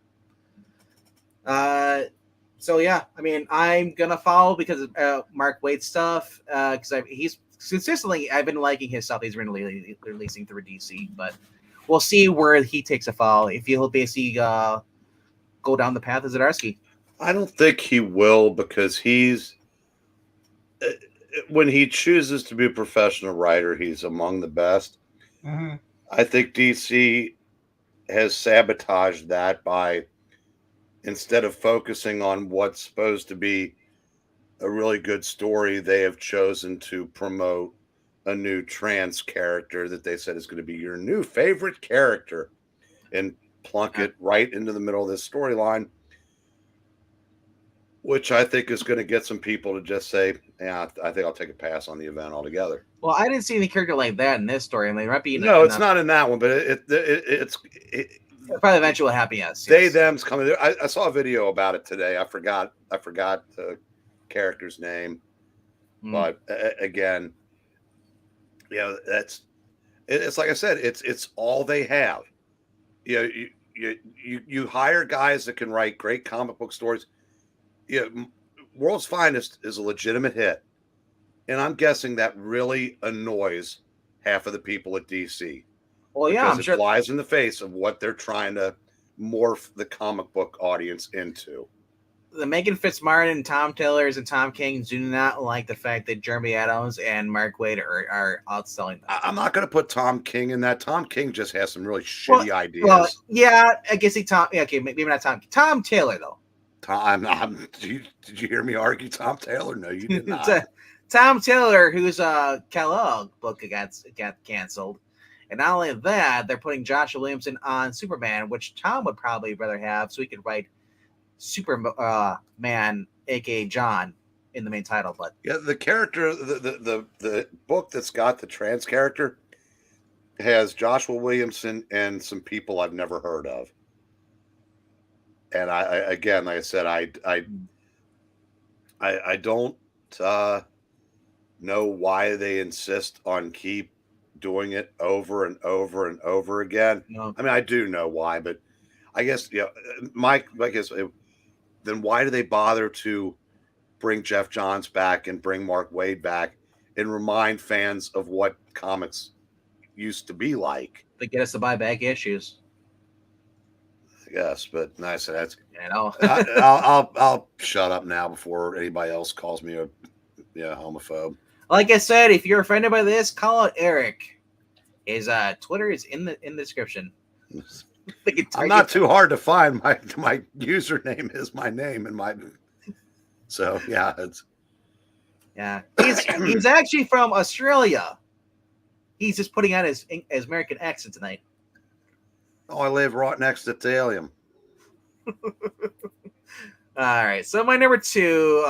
yeah, I mean, I'm gonna follow because of Mark Waid stuff. Because he's consistently, I've been liking his stuff. He's been releasing through DC, but we'll see where he takes a fall. If he'll basically go down the path of Zdarsky. I don't think he will, because he's when he chooses to be a professional writer, he's among the best. Mm-hmm. I think DC has sabotaged that by, instead of focusing on what's supposed to be a really good story, they have chosen to promote a new trans character that they said is going to be your new favorite character and plunk it right into the middle of this storyline, which I think is going to get some people to just say, yeah, I think I'll take a pass on the event altogether. Well, I didn't see any character like that in this story. I mean, it might be it's not in that one, but it's probably eventually will happen. Yes, they them's coming. I saw a video about it today. I forgot the character's name, but again, it's like I said, it's all they have. You hire guys that can write great comic book stories. World's Finest is a legitimate hit, and I'm guessing that really annoys half of the people at DC. Well, yeah, I'm it sure flies in the face of what they're trying to morph the comic book audience into. The Megan Fitzmartin and Tom Taylors and Tom King do not like the fact that Jeremy Adams and Mark Waid are outselling them. I'm not going to put Tom King in that. Tom King just has some really shitty ideas. Well, yeah, I guess okay, maybe not Tom. Tom Taylor though. Did you hear me argue Tom Taylor? No, you did not. Tom Taylor, whose Kellogg book got canceled. And not only that, they're putting Joshua Williamson on Superman, which Tom would probably rather have, so he could write Superman, aka John, in the main title. But yeah, the character, the book that's got the trans character has Joshua Williamson and some people I've never heard of. And I again, like I said, I don't know why they insist on keep doing it over and over and over again. No. I mean, I do know why, but I guess Mike, I guess then why do they bother to bring Jeff Johns back and bring Mark Waid back and remind fans of what comics used to be like? They get us to buy back issues. I guess, but nice. That's I'll shut up now before anybody else calls me a homophobe. Like I said, if you're offended by this, call out Eric. His Twitter is in the description. I'm not too hard to find. My username is my name and my. So yeah, he's actually from Australia. He's just putting out his American accent tonight. Oh, I live right next to Thallium. All right, so my number 2.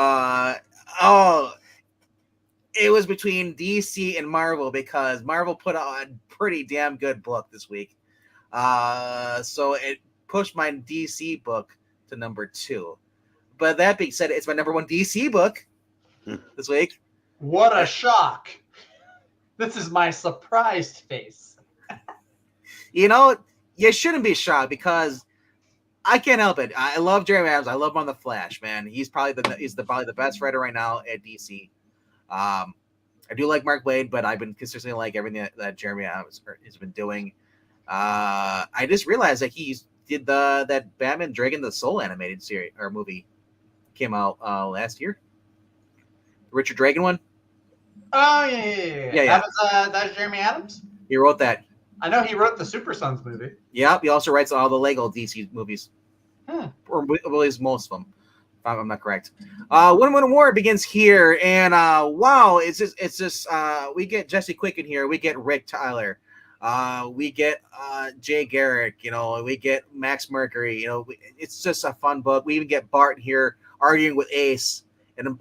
It was between DC and Marvel because Marvel put out a pretty damn good book this week. So it pushed my DC book to number 2. But that being said, it's my number 1 DC book this week. What a shock. This is my surprised face. You shouldn't be shocked because I can't help it. I love Jeremy Adams. I love him on The Flash, man. He's probably the best writer right now at DC. I do like Mark Waid, but I've been consistently like everything that Jeremy Adams has been doing. I just realized that he did that Batman Dragon the Soul animated series or movie came out last year. The Richard Dragon one. Oh yeah. That's Jeremy Adams. He wrote that. I know he wrote the Super Sons movie. Yep. He also writes all the Lego DC movies, or at least most of them. I'm not correct. Win War begins here, and wow, it's just we get Jesse Quick in here, we get Rick Tyler, we get Jay Garrick, we get Max Mercury, it's just a fun book. We even get Bart here arguing with Ace, and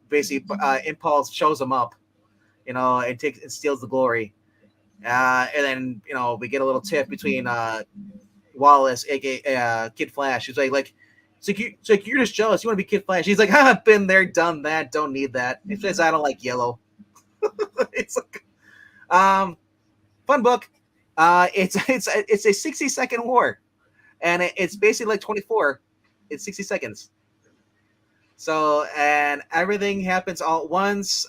basically Impulse shows him up, and steals the glory, and then we get a little tiff between Wallace, aka Kid Flash, who's like. So you're just jealous. You want to be Kid Flash. He's like, I've been there, done that. Don't need that. It says I don't like yellow. It's like, fun book. It's a 60-second war, and it's basically like 24. It's 60 seconds. So and everything happens all at once.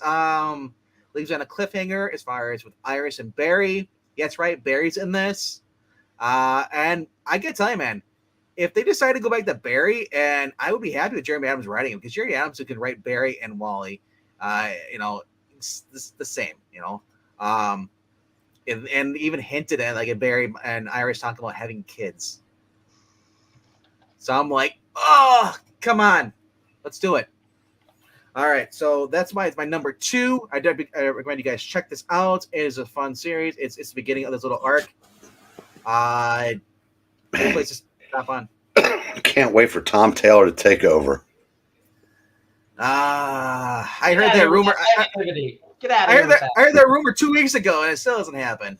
Leaves on a cliffhanger as far as with Iris and Barry. Yeah, that's right. Barry's in this. And I gotta tell you, man. If they decide to go back to Barry, and I would be happy with Jeremy Adams writing him, because Jeremy Adams can write Barry and Wally, it's the same, and even hinted at like a Barry and Iris talking about having kids. So I'm like, oh, come on, let's do it. All right, so that's my number 2. I recommend you guys check this out. It is a fun series. It's the beginning of this little arc. Places. Have fun. Can't wait for Tom Taylor to take over. I heard that rumor. Get out of here. I heard that rumor 2 weeks ago, and it still doesn't happen.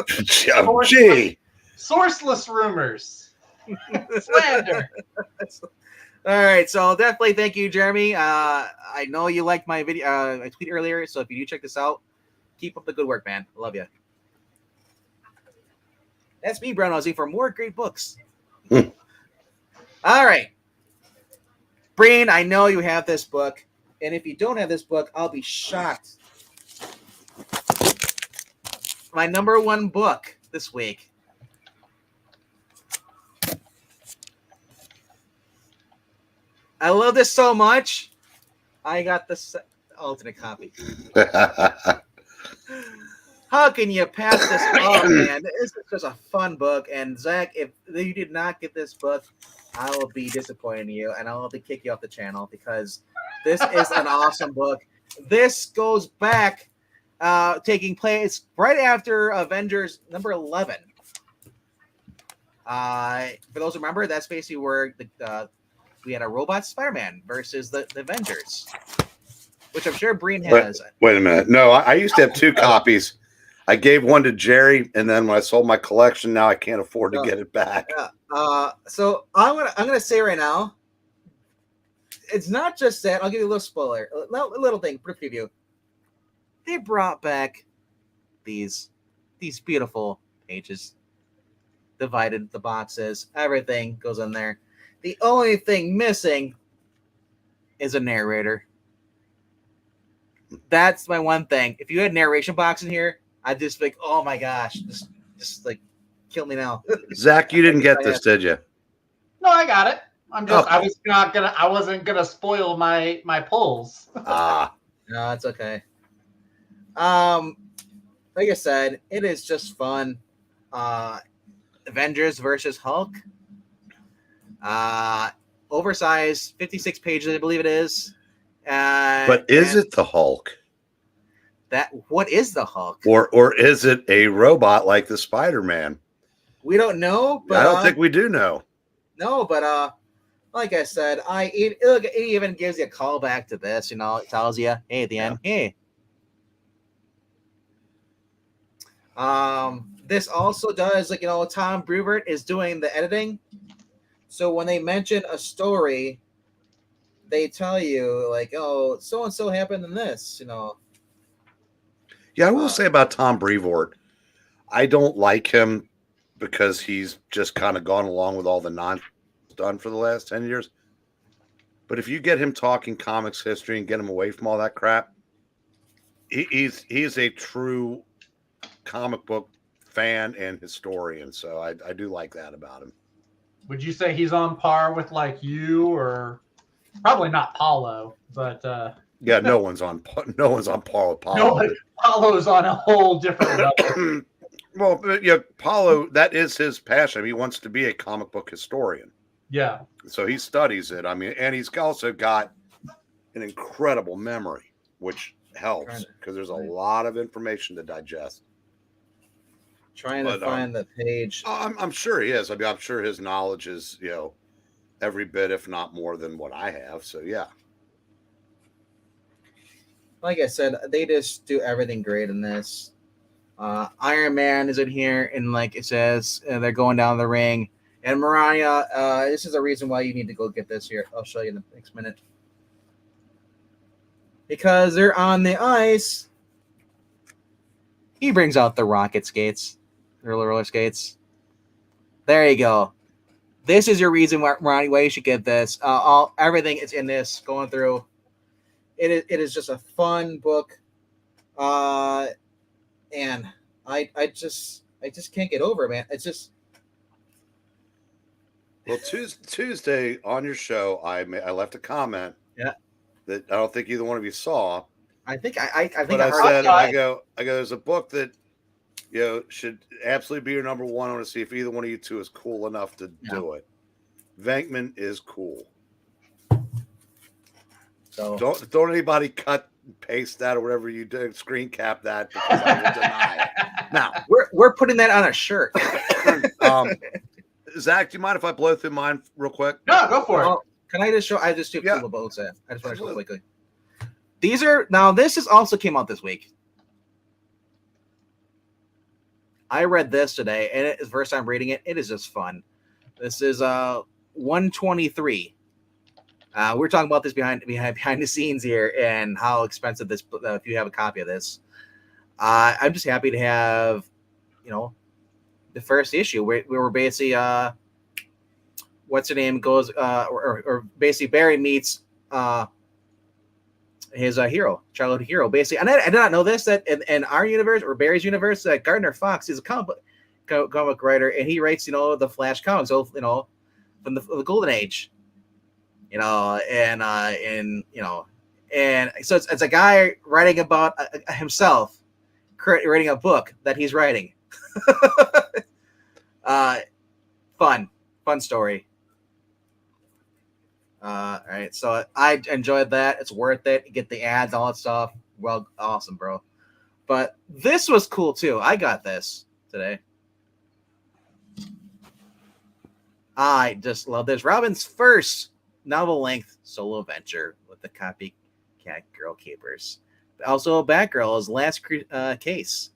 Gee. Sourceless rumors. Slander. All right, so definitely thank you, Jeremy. I know you liked my video. I tweeted earlier, so if you do check this out, keep up the good work, man. I love you. That's me, Brown Ozzy, for more great books. All right. Breen, I know you have this book. And if you don't have this book, I'll be shocked. My number 1 book this week. I love this so much. I got the alternate copy. How can you pass this up, man? This is just a fun book. And Zach, if you did not get this book, I will be disappointed in you, and I'll have to kick you off the channel, because this is an awesome book. This goes back, taking place right after Avengers number 11. For those who remember, that's basically where we had a robot Spider-Man versus the Avengers, which I'm sure Breen has. Wait a minute. No, I used to have 2 copies. I gave one to Jerry, and then when I sold my collection, now I can't afford to get it back. So I'm gonna say right now, it's not just that. I'll give you a little spoiler, a little thing, preview. They brought back these beautiful pages, divided the boxes, everything goes in there. The only thing missing is a narrator. That's my one thing. If you had narration box in here, I'd just be like, oh my gosh, just like kill me now. Zach, you didn't get this, did you? No, I got it. I wasn't gonna spoil my polls. No, it's okay. Like I said, it is just fun. Avengers versus Hulk. Oversized, 56 pages, I believe it is. But is it the Hulk? What is the Hulk? Or is it a robot like the Spider-Man? We don't know, but I don't think we do know. No, but like I said, it even gives you a call back to this. It tells you, hey, at the end, hey. This also does, Tom Brevoort is doing the editing. So when they mention a story, they tell you, like, oh, so and so happened in this, Yeah, I will say about Tom Brevoort, I don't like him because he's just kind of gone along with all the nonsense done for the last 10 years. But if you get him talking comics history and get him away from all that crap, he's a true comic book fan and historian. So I do like that about him. Would you say he's on par with like you, or probably not Paulo, but yeah, no one's on par with Paulo. No, Paulo's on a whole different level. Well, yeah, Paulo, that is his passion. He wants to be a comic book historian. Yeah. So he studies it. I mean, and he's also got an incredible memory, which helps because there's a lot of information to digest. Trying to find the page. I'm sure he is. I mean, I'm sure his knowledge is, every bit, if not more than what I have. So, yeah. Like I said, they just do everything great in this. Iron Man is in here, and like it says, they're going down the ring. And Mariah, this is a reason why you need to go get this here. I'll show you in the next minute. Because they're on the ice. He brings out the rocket skates. Roller skates. There you go. This is your reason why you should get this. Everything is in this going through. It is just a fun book. And I just can't get over it, man. It's just. Well, Tuesday on your show, I left a comment. Yeah. That I don't think either one of you saw. I think I think but I heard I go. There's a book that should absolutely be your number one. I want to see if either one of you two is cool enough to do it. Venkman is cool. So don't anybody cut and paste that or whatever you do, screen cap that because I will deny it. Now we're putting that on a shirt. Zach, do you mind if I blow through mine real quick? No, go for it. Can I just show? I just took the boats in. I just want to show quickly. These are now. This is also came out this week. I read this today, and it is the first time reading it. It is just fun. This is 123. We're talking about this behind the scenes here and how expensive this. If you have a copy of this, I'm just happy to have, the first issue. We were basically what's her name goes or basically Barry meets his hero, childhood hero, basically. And I did not know this, that in our universe or Barry's universe, that Gardner Fox is a comic writer, and he writes, the Flash comics, from the Golden Age, and so it's a guy writing about himself, writing a book that he's writing. Fun story. All right, so I enjoyed that. It's worth it. You get the ads, all that stuff. Well, awesome, bro. But this was cool too. I got this today. I just love this. Robin's first novel-length solo venture with the Copycat Girl Keepers. Also, Batgirl is last case,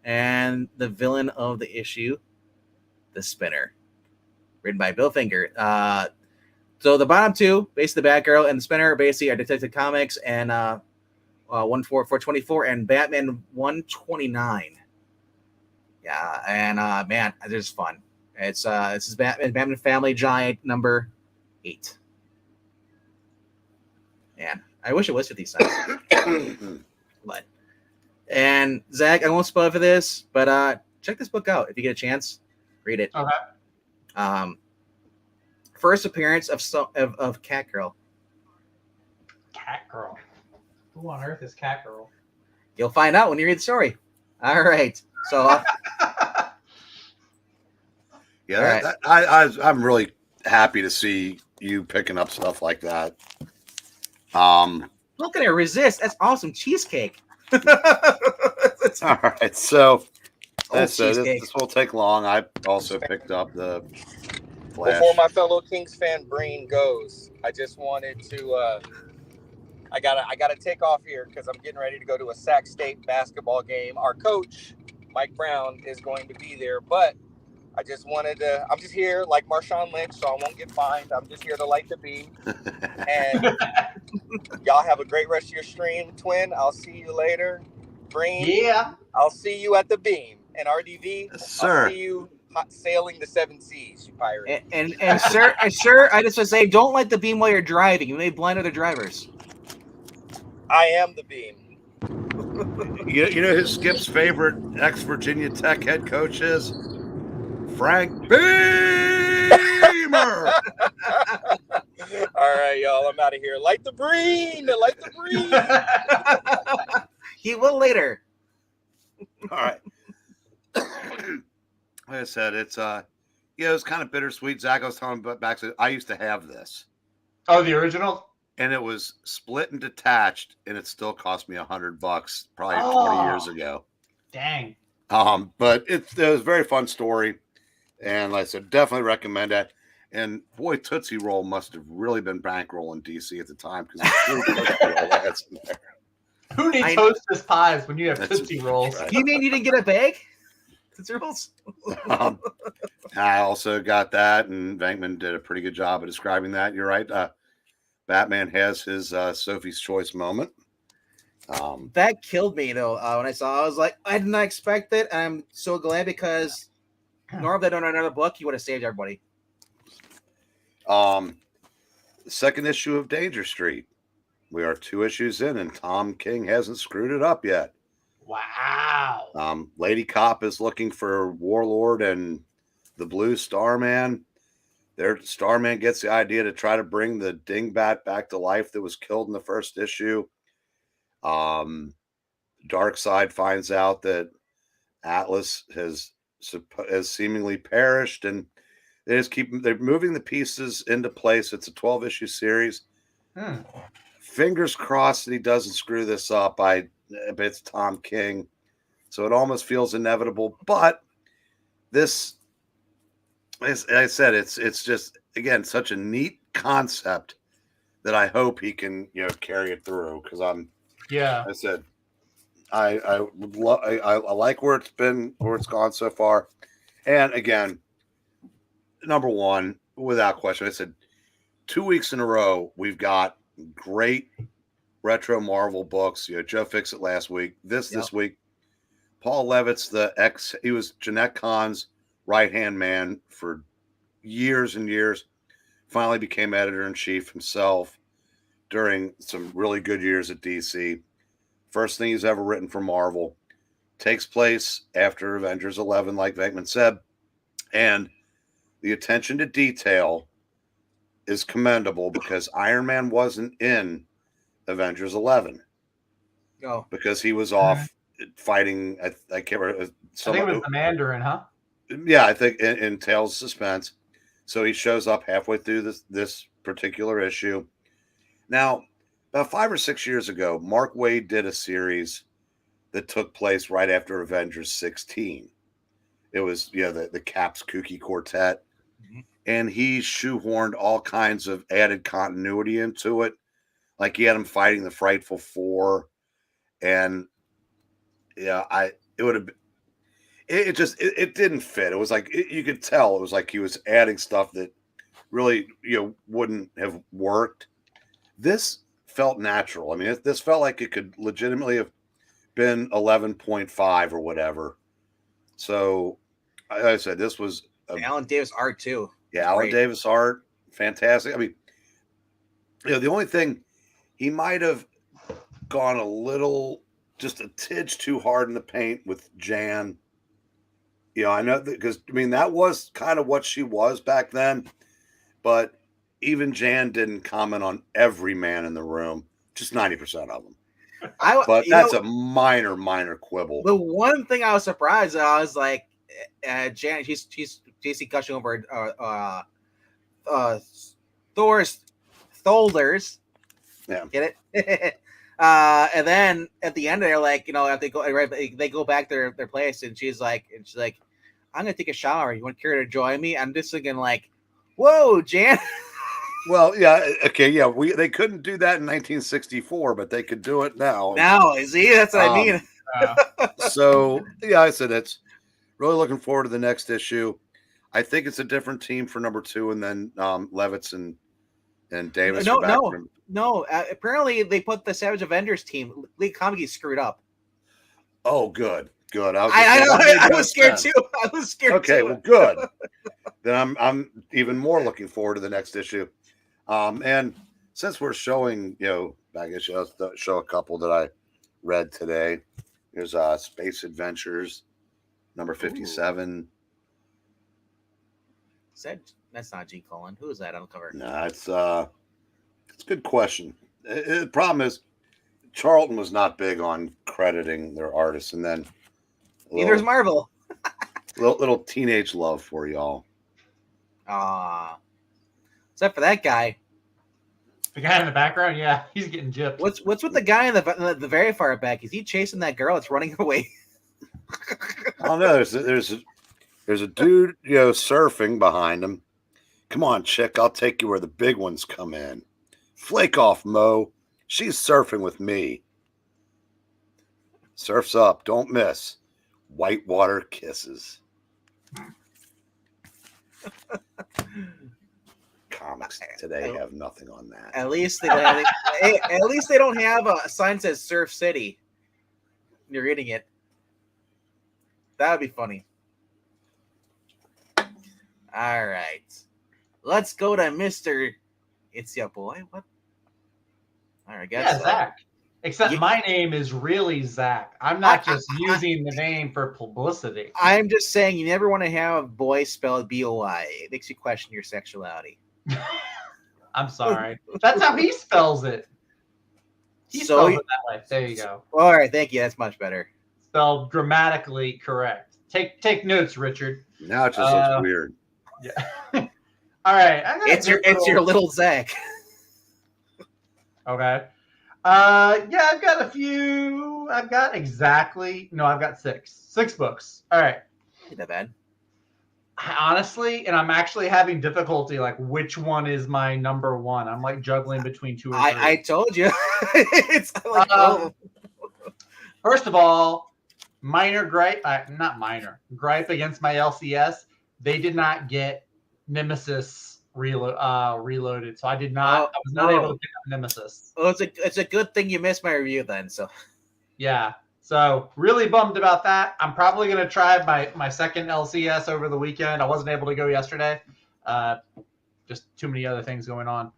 and the villain of the issue, the Spinner, written by Bill Finger. So the bottom two, basically the Batgirl and the Spinner, basically are Detective Comics and 424 and Batman 129. Yeah, and man, this is fun. It's this is Batman Family Giant number 8. Man, I wish it was 50 cents. But and Zach, I won't spoil for this, but check this book out if you get a chance. Read it. Okay. First appearance of Catgirl. Catgirl. Who on earth is Catgirl? You'll find out when you read the story. All right. So. Yeah, right. I'm really happy to see you picking up stuff like that. Look at it, resist. That's awesome cheesecake. All right, so this cheesecake. will take long. I also picked up the Flash. Before my fellow Kings fan brain goes, I just wanted to. I gotta take off here because I'm getting ready to go to a Sac State basketball game. Our coach, Mike Brown, is going to be there, but I just wanted to. I'm just here like Marshawn Lynch, so I won't get fined. I'm just here to light the beam. And y'all have a great rest of your stream, Twin. I'll see you later. Breen, yeah. I'll see you at the beam. And RDV, Yes, sir. I'll see you sailing the 7 seas, you pirate. And sir, I just want to say, don't light the beam while you're driving. You may blind other drivers. I am the beam. You know who Skip's favorite ex-Virginia Tech head coach is? Frank Beamer. All right, y'all. I'm out of here. Light the breen. Light the breen. He will later. All right. Like I said, it's Yeah, it was kind of bittersweet. Zach, I was telling him back, I used to have this. Oh, the original? And it was split and detached, and it still cost me $100 probably 20 years ago. Dang. But it was a very fun story. And like I said, definitely recommend that. And boy, Tootsie Roll must have really been bankrolling DC at the time because who needs Hostess pies when you have Tootsie Rolls? Right. You mean you didn't get a bag? Tootsie Rolls? I also got that, and Venkman did a pretty good job of describing that. You're right. Batman has his Sophie's Choice moment. That killed me, though, when I saw it. I was like, I did not expect it. And I'm so glad because normally on another book, he would have saved everybody. The second issue of Danger Street. We are 2 issues in, and Tom King hasn't screwed it up yet. Wow. Lady Cop is looking for Warlord and the Blue Starman. Their Starman gets the idea to try to bring the dingbat back to life that was killed in the first issue. Darkseid finds out that Atlas has seemingly perished, and they're moving the pieces into place. It's a 12-issue series. Fingers crossed that he doesn't screw this up. It's Tom King, so it almost feels inevitable. But this, as I said, it's just, again, such a neat concept that I hope he can carry it through. Because I said I like where it's gone so far. And again, number one, without question, I said 2 weeks in a row we've got great retro Marvel books. Joe Fixit last week. This week, Paul Levitz, he was Jeanette Kahn's right-hand man for years and years. Finally became editor-in-chief himself during some really good years at DC. First thing he's ever written for Marvel. Takes place after Avengers 11, like Venkman said. And the attention to detail is commendable because Iron Man wasn't in Avengers 11. Oh. Because he was off fighting, I can't remember. I think it was the Mandarin, huh? Yeah, I think in Tales of Suspense. So he shows up halfway through this particular issue. Now, about 5 or 6 years ago, Mark Waid did a series that took place right after Avengers 16. It was the Cap's Kooky Quartet. Mm-hmm. And he shoehorned all kinds of added continuity into it. Like he had him fighting the Frightful Four. And it would have been, it didn't fit. It was like, you could tell it was like he was adding stuff that really, wouldn't have worked. This felt natural. I mean, this felt like it could legitimately have been 11.5 or whatever. So, like I said, this was Alan Davis art too. Yeah, Alan Davis art, fantastic. I mean, the only thing, he might have gone a little, just a tidge too hard in the paint with Jan. I know because that was kind of what she was back then, but even Jan didn't comment on every man in the room, just 90% of them. But that's a minor quibble. The one thing I was surprised at, I was like, Jan, she's JC gushing over Thor's shoulders. Yeah. Get it? And then at the end, they're like, they go back to their place, and she's like, I'm gonna take a shower. You want Kira to join me? I'm just thinking like, whoa, Jan. Well, yeah, okay, yeah. They couldn't do that in 1964, but they could do it now. Now, see, that's what I mean. So, yeah, I said it's really looking forward to the next issue. I think it's a different team for number 2, and then Levitz and Davis. No. Apparently, they put the Savage Avengers team. League Comics screwed up. Oh, good. I was scared too. Okay, well, good. Then I'm even more looking forward to the next issue. And since we're showing, I guess I'll show a couple that I read today. There's Space Adventures, number 57. That's not Gene Colan. Who is that on the cover? No, it's a good question. The problem is Charlton was not big on crediting their artists, and then neither is Marvel. little teenage love for y'all. Except for that guy. The guy in the background, yeah, he's getting gypped. What's with the guy in the very far back? Is he chasing that girl that's running away? Oh no, there's a dude, surfing behind him. Come on, chick, I'll take you where the big ones come in. Flake off, Mo. She's surfing with me. Surf's up, don't miss. Whitewater kisses. Comics today have nothing on that. At least they don't have a sign that says Surf City. You're reading it. That would be funny. All right. Let's go to Mr. It's your boy. What? All right, guys. Yeah, Zach. Except my name is really Zach. I'm not just using the name for publicity. I'm just saying you never want to have boy spelled B-O-I. It makes you question your sexuality. I'm sorry. That's how he spells it. He spells it that way. There you go. All right, thank you. That's much better. Spelled grammatically correct. Take notes, Richard. Now it just looks weird. Yeah. All right. It's your little Zach. Okay. Yeah, I've got a few. I've got six books. All right. Ain't that bad. Honestly, and I'm actually having difficulty, like, which one is my number one. I'm like juggling between two or three. I told you. It's like, First of all, gripe against my LCS. They did not get Nemesis reloaded, so I did not. I was not able to pick up Nemesis. Well, it's a good thing you missed my review then. So yeah, so really bummed about that. I'm probably gonna try my second LCS over the weekend. I wasn't able to go yesterday, just too many other things going on.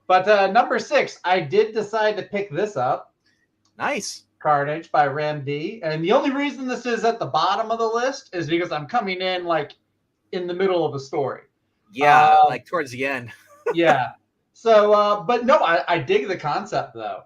But number 6, I did decide to pick this up. Nice. Carnage by Ram D. And the only reason this is at the bottom of the list is because I'm coming in like in the middle of the story. Yeah, like towards the end. Yeah. So, but no, I dig the concept though.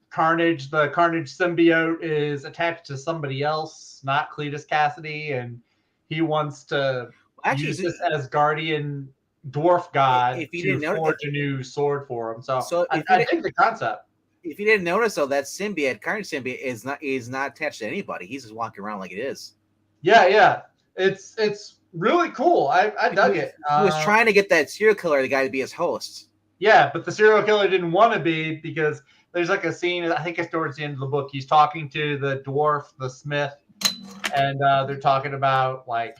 Carnage, the Carnage symbiote is attached to somebody else, not Cletus Cassidy, and he wants to use this as guardian dwarf god to forge a new sword for him. So I dig the concept. If you didn't notice though, that symbiote, Carnage symbiote, is not attached to anybody. He's just walking around like it is. Yeah. It's really cool. I dug it. He was trying to get that serial killer, the guy, to be his host. Yeah, but the serial killer didn't want to be, because there's like a scene, I think it's towards the end of the book. He's talking to the dwarf, the smith, and they're talking about like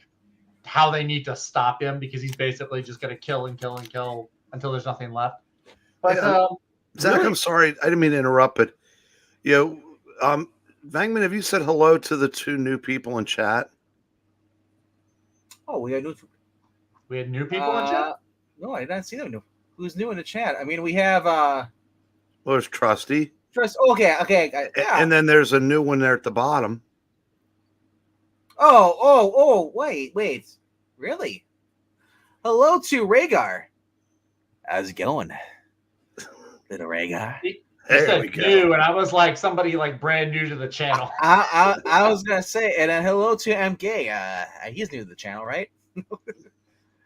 how they need to stop him because he's basically just going to kill and kill and kill until there's nothing left. But Zach, really? I'm sorry, I didn't mean to interrupt, but Vangman, have you said hello to the 2 new people in chat? Oh, we had new people in chat? No, I did not see them. Who's new in the chat? I mean, we have well, there's Trusty. Okay. Yeah. And then there's a new one there at the bottom. Oh, wait. Really? Hello to Rhaegar. How's it going? Little Rhaegar. He said new, and I was like somebody like brand new to the channel. I was gonna say, and then hello to MK. He's new to the channel, right?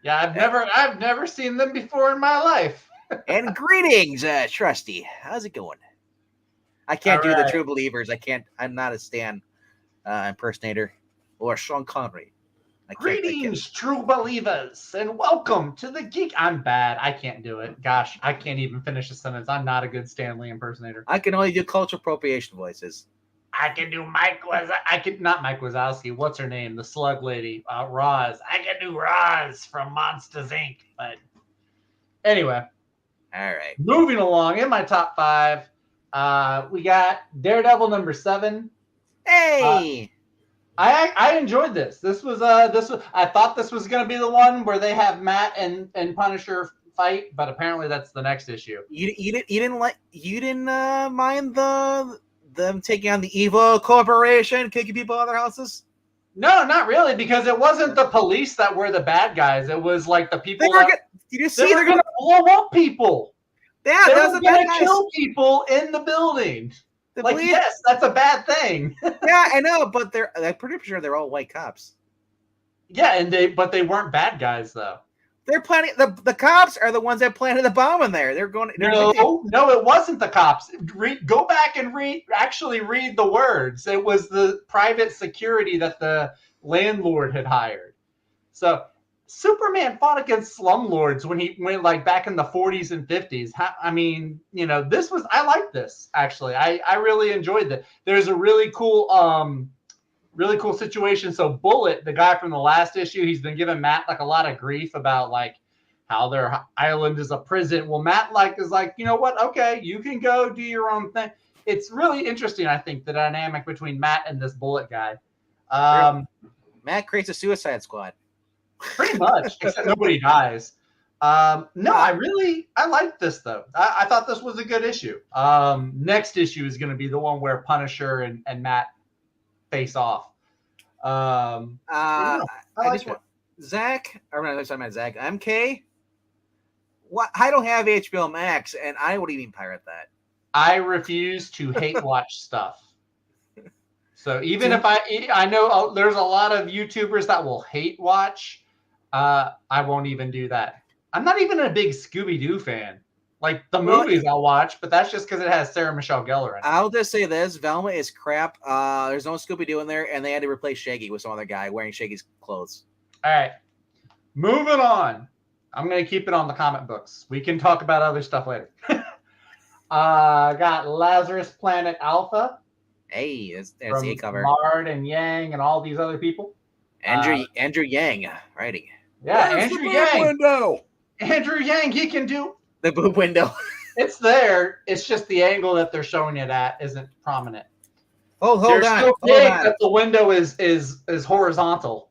Yeah, I've never seen them before in my life. And greetings, Trusty. How's it going? I can't do the True Believers. I'm not a Stan impersonator or Sean Connery. Greetings, true believers, and welcome to the Geek. I'm bad. I can't do it. Gosh, I can't even finish a sentence. I'm not a good Stanley impersonator. I can only do cultural appropriation voices. I can do not Mike Wazowski. What's her name? The slug lady, Roz. I can do Roz from Monsters Inc. But anyway, all right. Moving along in my top 5, we got Daredevil number 7. Hey. I enjoyed this. This was I thought this was going to be the one where they have Matt and Punisher fight, but apparently that's the next issue. You didn't mind them taking on the evil corporation, kicking people out of their houses? No, not really, because it wasn't the police that were the bad guys. It was like the people they're going to blow up people. Yeah, they were going to kill people in the building. Yes, that's a bad thing. Yeah, I know, but I'm pretty sure they're all white cops. Yeah, but they weren't bad guys though. They're planning the cops are the ones that planted the bomb in there. They're going. No, it wasn't the cops. Go back and actually read the words. It was the private security that the landlord had hired. So Superman fought against slumlords when he went like back in the 40s and 50s. I mean, this was, I like this actually. I really enjoyed that. There's a really cool situation. So Bullet, the guy from the last issue, he's been giving Matt like a lot of grief about like how their island is a prison. Well, Matt is like, you know what? Okay, you can go do your own thing. It's really interesting, I think, the dynamic between Matt and this Bullet guy. Matt creates a Suicide Squad. Pretty much, except nobody dies. No, I like this though. I thought this was a good issue. Next issue is going to be the one where Punisher and Matt face off. I just want Zach. Or no, I'm not Zach. MK. What? I don't have HBO Max, and I wouldn't even pirate that. I refuse to hate watch stuff. So even if I know there's a lot of YouTubers that will hate watch, I won't even do that. I'm not even a big Scooby-Doo fan. Like the movies I'll watch, but that's just because it has Sarah Michelle Gellar in it. I'll just say this: Velma is crap. There's no Scooby-Doo in there, and they had to replace Shaggy with some other guy wearing Shaggy's clothes. All right, moving on. I'm going to keep it on the comic books. We can talk about other stuff later. Got Lazarus Planet Alpha. Hey, that's the cover. Mard and Yang and all these other people. Andrew Yang writing. Yeah, Where's Andrew the Yang. window? Andrew Yang, he can do the boob window. It's there. It's just the angle that they're showing it at isn't prominent. Hold on. So big that the window is horizontal.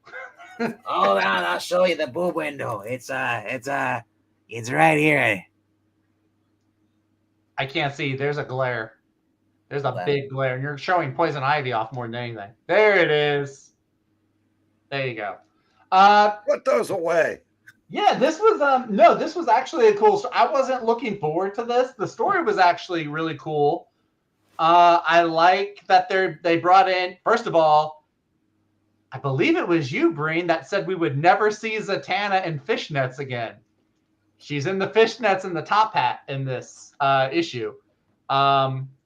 Hold on, I'll show you the boob window. It's right here. I can't see. There's a glare. There's a big glare. And you're showing Poison Ivy off more than anything. There it is. There you go. Put those away. Yeah, this was actually a cool story. I wasn't looking forward to this. The story was actually really cool. I like that they brought in, first of all, I believe it was you, Breen, that said we would never see Zatanna in fishnets again. She's in the fishnets and the top hat in this issue.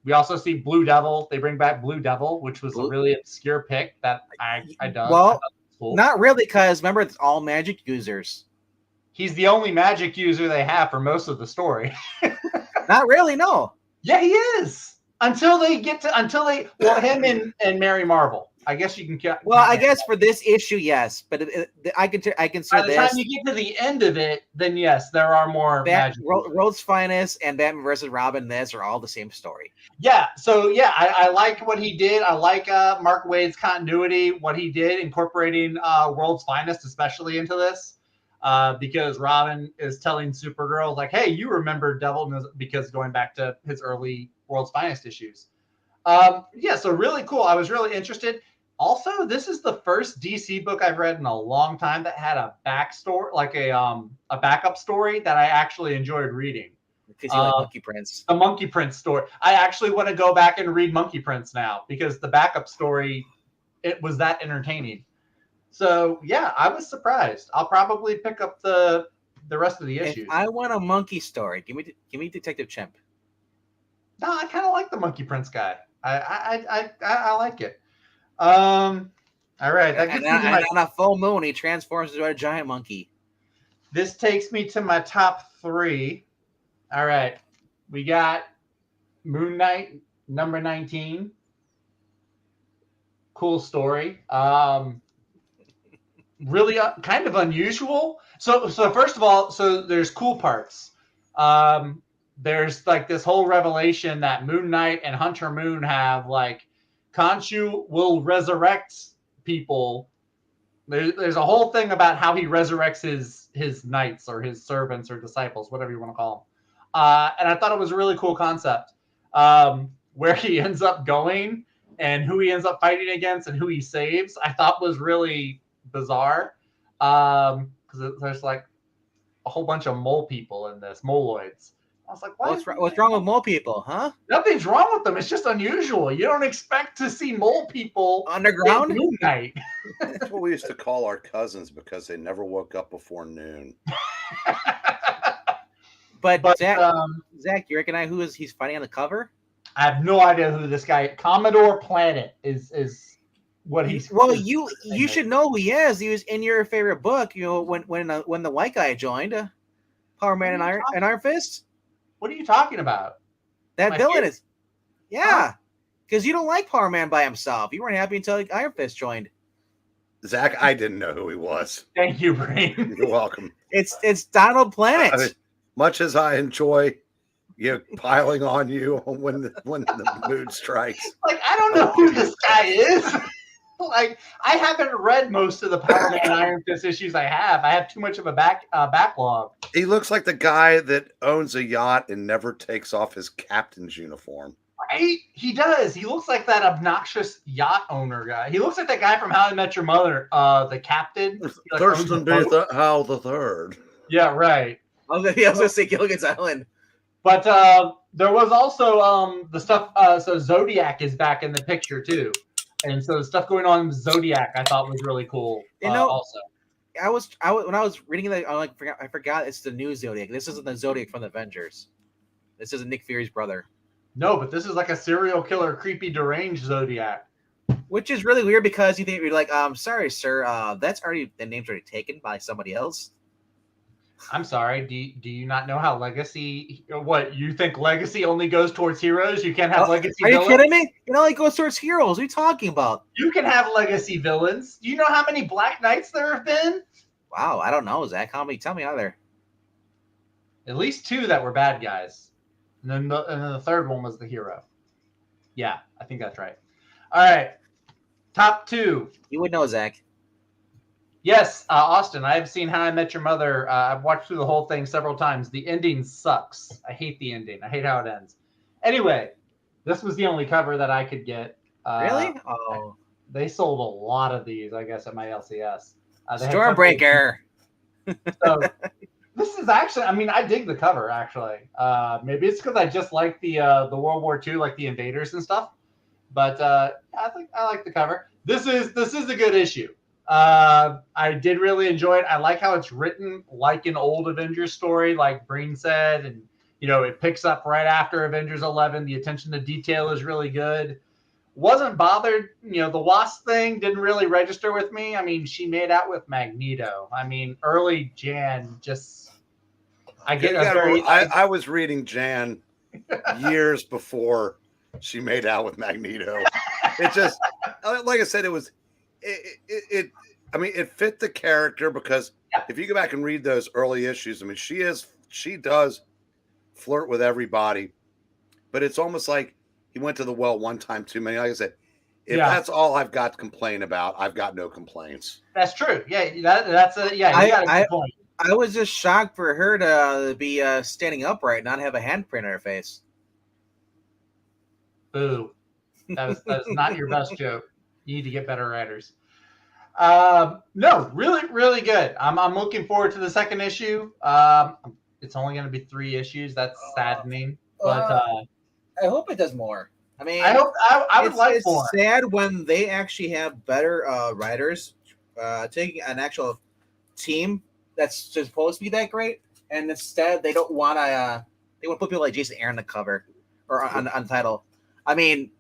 We also see Blue Devil. They bring back Blue Devil, which was a really obscure pick that I dug. Well, cool. Not really, because remember, it's all magic users. He's the only magic user they have for most of the story. Not really, no. Yeah, he is. Until him and Mary Marvel. I guess you can. Well, I guess for this issue, yes, but I can say this. By the time you get to the end of it, then yes, there are more. World's Finest and Batman vs. Robin. This are all the same story. Yeah. So yeah, I like what he did. I like Mark Waid's continuity. What he did, incorporating World's Finest, especially into this, because Robin is telling Supergirl like, "Hey, you remember Devil?" Because going back to his early World's Finest issues. Yeah. So really cool. I was really interested. Also, this is the first DC book I've read in a long time that had a backstory, like a backup story that I actually enjoyed reading. Because you like Monkey Prince. The Monkey Prince story. I actually want to go back and read Monkey Prince now because the backup story, it was that entertaining. So yeah, I was surprised. I'll probably pick up the rest of the issues. If I want a monkey story, give me Detective Chimp. No, I kind of like the Monkey Prince guy. I like it. All right. And on a full moon, he transforms into a giant monkey. This takes me to my top 3. All right. We got Moon Knight, number 19. Cool story. Really kind of unusual. So first of all, there's cool parts. There's like this whole revelation that Moon Knight and Hunter Moon have like, Khonshu will resurrect people. There's a whole thing about how he resurrects his knights or his servants or disciples, whatever you want to call them. And I thought it was a really cool concept where he ends up going and who he ends up fighting against and who he saves. I thought was really bizarre because there's like a whole bunch of mole people in this, moloids. I was like, what's wrong with mole people, huh? Nothing's wrong with them. It's just unusual. You don't expect to see mole people underground. Moon Knight. That's what we used to call our cousins because they never woke up before noon. But Zach, um, Zach, you recognize he's fighting on the cover? I have no idea who this guy. Commodore Planet is what he's. Well, you should know who he is. He was in your favorite book. You know when the white guy joined, Power Man and Iron Fist. What are you talking about? That My villain favorite? is, yeah, because you don't like Power Man by himself. You weren't happy until Iron Fist joined. Zach, I didn't know who he was. Thank you, Brain. You're welcome. It's Donald Planet. I mean, much as I enjoy piling on you when the mood strikes. Like, I don't know who this guy is. Like, I haven't read most of the Power Man and Iron Fist issues I have. I have too much of a backlog. He looks like the guy that owns a yacht and never takes off his captain's uniform. Right? He does. He looks like that obnoxious yacht owner guy. He looks like that guy from How I Met Your Mother, the captain. Like, Thurston B. Howell the Third. Yeah, right. I was gonna say Gilligan's Island. But there was also the stuff. So Zodiac is back in the picture too, and so the stuff going on with Zodiac I thought was really cool. Also, I was when I was reading that, I forgot it's the new Zodiac. This isn't the Zodiac from the Avengers. This isn't Nick Fury's brother. No, but this is like a serial killer, creepy, deranged Zodiac. Which is really weird because you're like, sorry, sir, the name's already taken by somebody else. I'm sorry. Do you not know how Legacy? What you think? Legacy only goes towards heroes. You can't have Legacy. Are you villains? kidding me? It only goes towards heroes. What are you talking about? You can have Legacy villains. Do you know how many Black Knights there have been? Wow, I don't know, Zach. How many? Tell me, are there? At least 2 that were bad guys, and then the third one was the hero. Yeah, I think that's right. All right, top 2. You would know, Zach. Yes, Austin. I've seen How I Met Your Mother. I've watched through the whole thing several times. The ending sucks. I hate the ending. I hate how it ends. Anyway, this was the only cover that I could get. Really? Oh, they sold a lot of these, I guess, at my LCS. Stormbreaker. So this is actually, I mean, I dig the cover actually. Maybe it's because I just like the World War II, like the invaders and stuff. But I think I like the cover. This is a good issue. I did really enjoy it. I like how it's written like an old Avengers story, like Breen said, and it picks up right after Avengers 11. The attention to detail is really good. Wasn't bothered. The Wasp thing didn't really register with me. I mean, she made out with Magneto. I mean, early Jan just. I was reading Jan years before she made out with Magneto. It just, like I said, it was. It fit the character because if you go back and read those early issues, I mean, she does flirt with everybody, but it's almost like he went to the well one time too many. Like I said, if that's all I've got to complain about, I've got no complaints. That's true. Yeah, that's a You got a good point. I was just shocked for her to be standing upright, not have a handprint on her face. Boo. That is not your best joke. You need to get better writers. No, really, really good. I'm looking forward to the second issue. It's only going to be 3 issues. That's saddening, but I hope it does more. I mean, I hope I would like more. It's sad when they actually have better writers taking an actual team that's supposed to be that great, and instead they don't want to. They want to put people like Jason Aaron on the cover or on the title. I mean.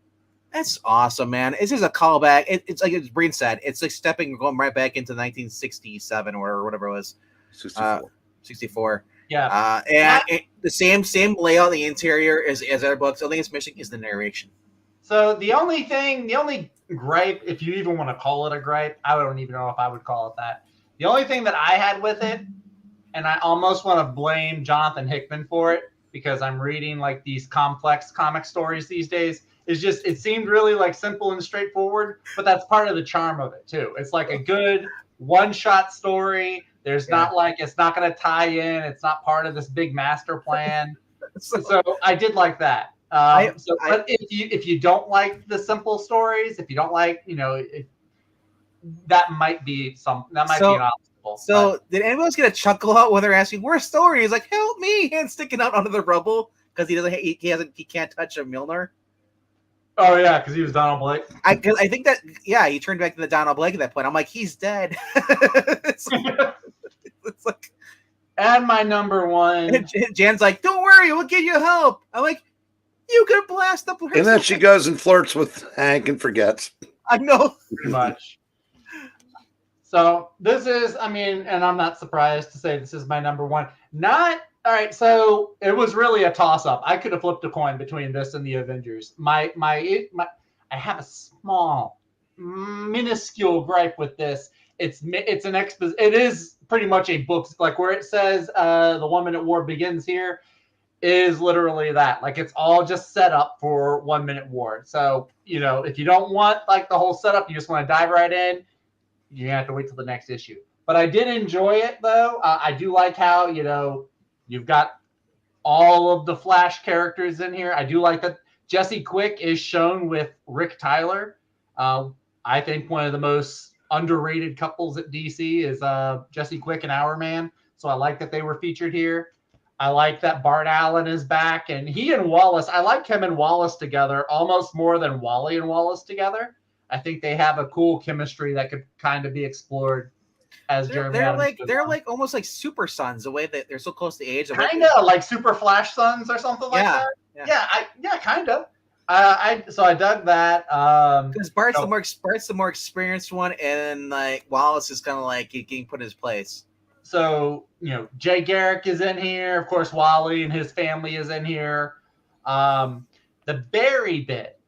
That's awesome, man. It's just a callback. It's like Breen said. It's like going right back into 1967 or whatever it was. 64. Yeah. The same layout, the interior as our books. The only thing it's missing is the narration. So the only gripe, if you even want to call it a gripe, I don't even know if I would call it that. The only thing that I had with it, and I almost want to blame Jonathan Hickman for it because I'm reading like these complex comic stories these days. It's just, it seemed really like simple and straightforward, but that's part of the charm of it too. It's like a good one-shot story. There's not like, it's not going to tie in. It's not part of this big master plan. So I did like that. But if you don't like the simple stories, if you don't like, that might be an obstacle. So did anyone else get a chuckle out when they're asking, "Where's Story?" He's like, "Help me!" Hand sticking out under the rubble because he can't touch a Mjolnir. Oh yeah, because he was Donald Blake. I think that he turned back to the Donald Blake at that point. I'm like, he's dead. it's like, And my number one. And Jan's like, "Don't worry, we'll get you help." I'm like, "You could blast the person." And then she goes and flirts with Hank and forgets. I know. Pretty much. So this is, I mean, and I'm not surprised to say this is my number one. Not all right. So it was really a toss up. I could have flipped a coin between this and the Avengers. I have a small, minuscule gripe with this. It is pretty much a book, like where it says the 1 minute war begins here is literally that. Like it's all just set up for 1 minute war. So, you know, if you don't want like the whole setup, you just want to dive right in, you have to wait till the next issue. But I did enjoy it though. I do like how, you know, you've got all of the Flash characters in here. I do like that Jesse Quick is shown with Rick Tyler. I think one of the most underrated couples at DC is Jesse Quick and Hourman. So I like that they were featured here. I like that Bart Allen is back, and he and Wallace, I like him and Wallace together almost more than Wally and Wallace together. I think they have a cool chemistry that could kind of be explored as Jeremy Adams they're like almost like super sons, the way that they're so close to age. Kind of like Super Flash Sons or something like that. Yeah, kind of. So I dug that. Because Bart's the more experienced one, and like Wallace is kind of like getting put in his place. So, you know, Jay Garrick is in here. Of course, Wally and his family is in here. The Barry bit.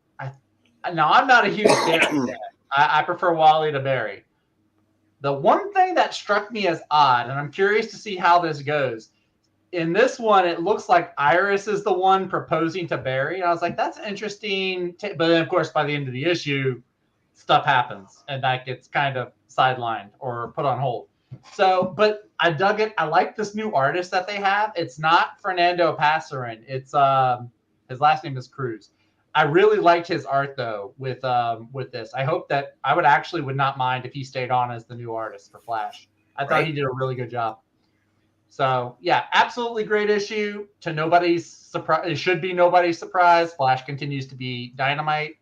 Now, I'm not a huge Barry fan. I prefer Wally to Barry. The one thing that struck me as odd, and I'm curious to see how this goes, in this one, it looks like Iris is the one proposing to Barry. And I was like, that's interesting. But then, of course, by the end of the issue, stuff happens. And that gets kind of sidelined or put on hold. So, but I dug it. I like this new artist that they have. It's not Fernando Passarin. It's his last name is Cruz. I really liked his art though with this. I hope that I would not mind if he stayed on as the new artist for Flash. I thought he did a really good job. So yeah, absolutely great issue. To nobody's surprise, it should be nobody's surprise. Flash continues to be dynamite.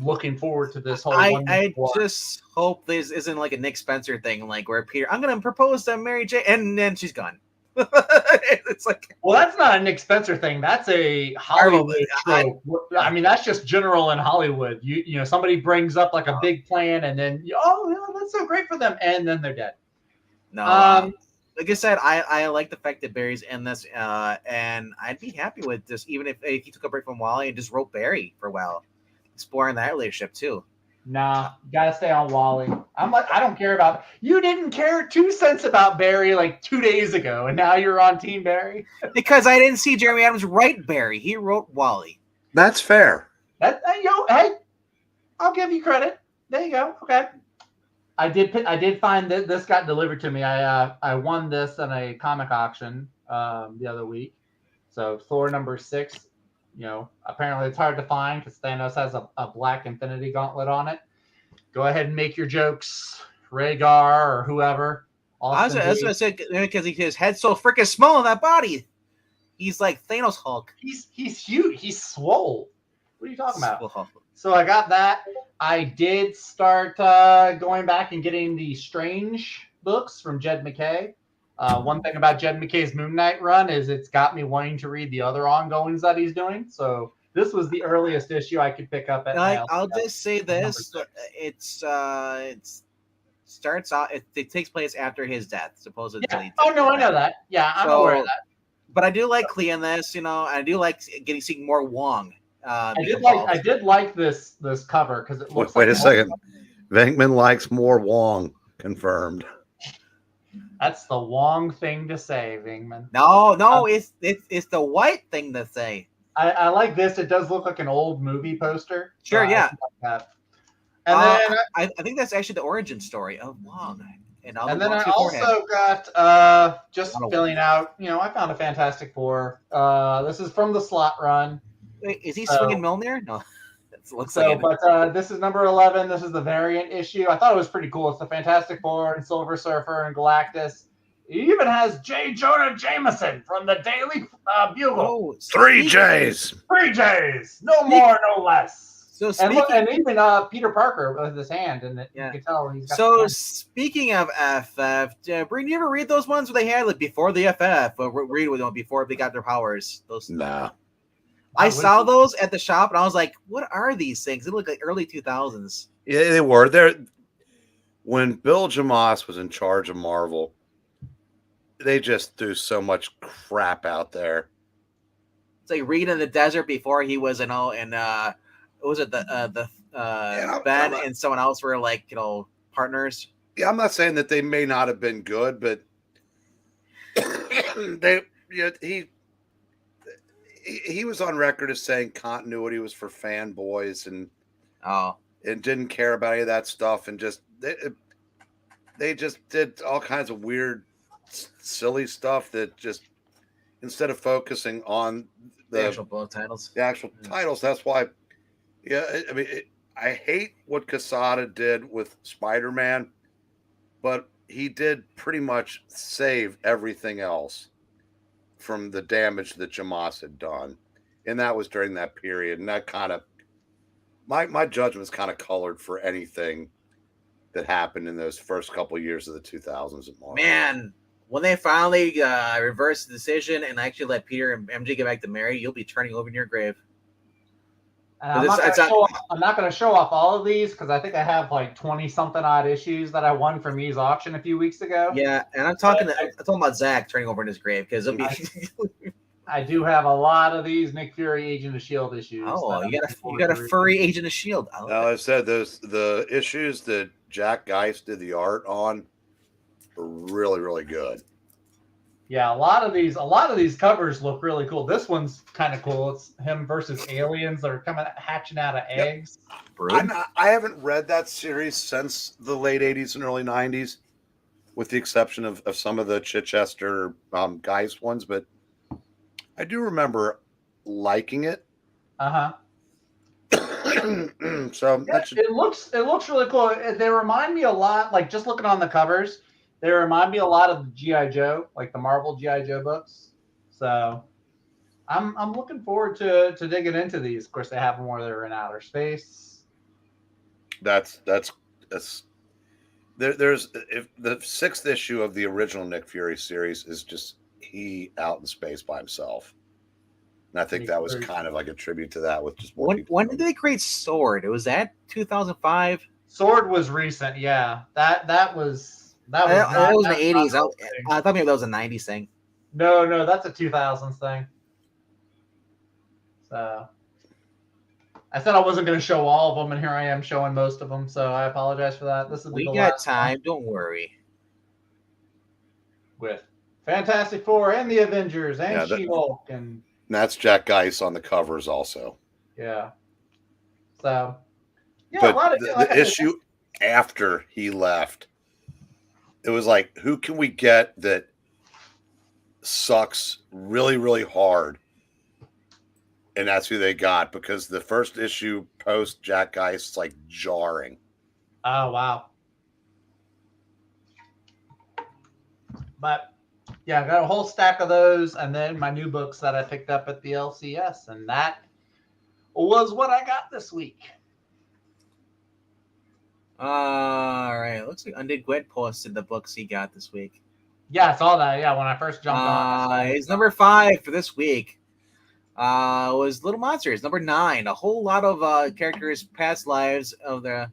Looking forward to this whole. I just hope this isn't like a Nick Spencer thing, like where Peter, I'm gonna propose to Mary Jane, and then she's gone. It's like, well, that's not a Nick Spencer thing. That's a Hollywood trope. I mean, that's just general in Hollywood. You know, somebody brings up like a big plan, and then that's so great for them, and then they're dead. No. Like I said, I like the fact that Barry's in this, and I'd be happy with this, even if he took a break from Wally and just wrote Barry for a while, exploring that relationship too. Nah, you gotta stay on Wally. I'm like, I don't care about. You didn't care 2 cents about Barry like 2 days ago, and now you're on Team Barry. Because I didn't see Jeremy Adams write Barry; he wrote Wally. That's fair. Hey, I'll give you credit. There you go. Okay. I did find that this got delivered to me. I won this in a comic auction the other week. So Thor #6. You know, apparently it's hard to find because Thanos has a black Infinity Gauntlet on it. Go ahead and make your jokes, Rhaegar or whoever. I was gonna say because his head's so freaking small in that body. He's like Thanos Hulk. He's huge. He's swole. What are you talking about? Swole. So I got that. I did start going back and getting the Strange books from Jed MacKay. One thing about Jed MacKay's Moon Knight run is it's got me wanting to read the other ongoings that he's doing. So this was the earliest issue I could pick up at. I'll just say this: it starts out. It takes place after his death, supposedly. Yeah. Oh no, I know that. Yeah, I'm aware of that. But I do like Clea in this. You know, I do like seeing more Wong. I did like this cover because it looks. Wait a second. Venkman likes more Wong. Confirmed. That's the Wong thing to say, Vingman. No, it's the white thing to say. I like this. It does look like an old movie poster. Sure, yeah. Like and then I think that's actually the origin story of Wong. And then I also got just filling out. You know, I found a Fantastic Four. This is from the slot run. Wait, is he swinging Mjolnir? No. Looks so, but this is number 11. This is the variant issue. I thought it was pretty cool. It's the Fantastic Four and Silver Surfer and Galactus. It even has J. Jonah Jameson from the Daily Bugle. Oh, 3 J's. 3 J's. No more, no less. So and even Peter Parker with his hand, and you can tell he's got. So speaking of FF, Breen, you ever read those ones where they had like before the FF, or read with them before they got their powers? Those. Nah. I saw those at the shop, and I was like, "What are these things?" They look like early 2000s. Yeah, they were there when Bill Jemas was in charge of Marvel. They just threw so much crap out there. It's like Reed in the Desert before he was, and was it Ben and someone else were like, partners? Yeah, I'm not saying that they may not have been good, but he was on record as saying continuity was for fanboys and didn't care about any of that stuff, and just they just did all kinds of weird, silly stuff that just instead of focusing on the actual titles, that's why. Yeah, I mean, I hate what Quesada did with Spider-Man, but he did pretty much save everything else from the damage that Jemas had done, and that was during that period. And that kind of my judgment's kind of colored for anything that happened in those first couple of years of the 2000s at Marvel. Man, when they finally reversed the decision and actually let Peter and MJ get back to Mary, you'll be turning over in your grave. I'm not going to show off all of these because I think I have like 20-something odd issues that I won from E's auction a few weeks ago. Yeah, and I'm talking about Zach turning over in his grave because I do have a lot of these Nick Fury Agent of S.H.I.E.L.D. issues. Oh, you got a furry Agent of S.H.I.E.L.D. I said the issues that Jack Geist did the art on are really, really good. Yeah, a lot of these covers look really cool. This one's kind of cool. It's him versus aliens that are hatching out of eggs. I haven't read that series since the late 80s and early 90s, with the exception of some of the Chichester Geist ones, but I do remember liking it. Uh-huh. So it looks really cool. They remind me a lot, like just looking on the covers, they remind me a lot of the G.I. Joe, like the Marvel G.I. Joe books. So I'm looking forward to digging into these. Of course, they have them where they're in outer space. There's if the 6th issue of the original Nick Fury series is just he out in space by himself. And I think that was kind of like a tribute to that with just more people. When did they create Sword? Was that 2005? Sword was recent, yeah. That was in the 80s. I thought maybe that was a 90s thing. No, that's a 2000s thing. So I said I wasn't going to show all of them, and here I am showing most of them. So I apologize for that. We got time. Don't worry. With Fantastic Four and the Avengers and She-Hulk and that's Jack Geist on the covers also. Yeah. So yeah, but the issue after he left, it was like, who can we get that sucks really, really hard? And that's who they got, because the first issue post Jack Geist is like jarring. Oh, wow. But yeah, I got a whole stack of those, and then my new books that I picked up at the LCS, and that was what I got this week. All right. Looks like Undead Gwent posted the books he got this week. Yeah, I saw that. Yeah, when I first jumped on. His number 5 for this week was Little Monsters. Number 9, a whole lot of characters' past lives of the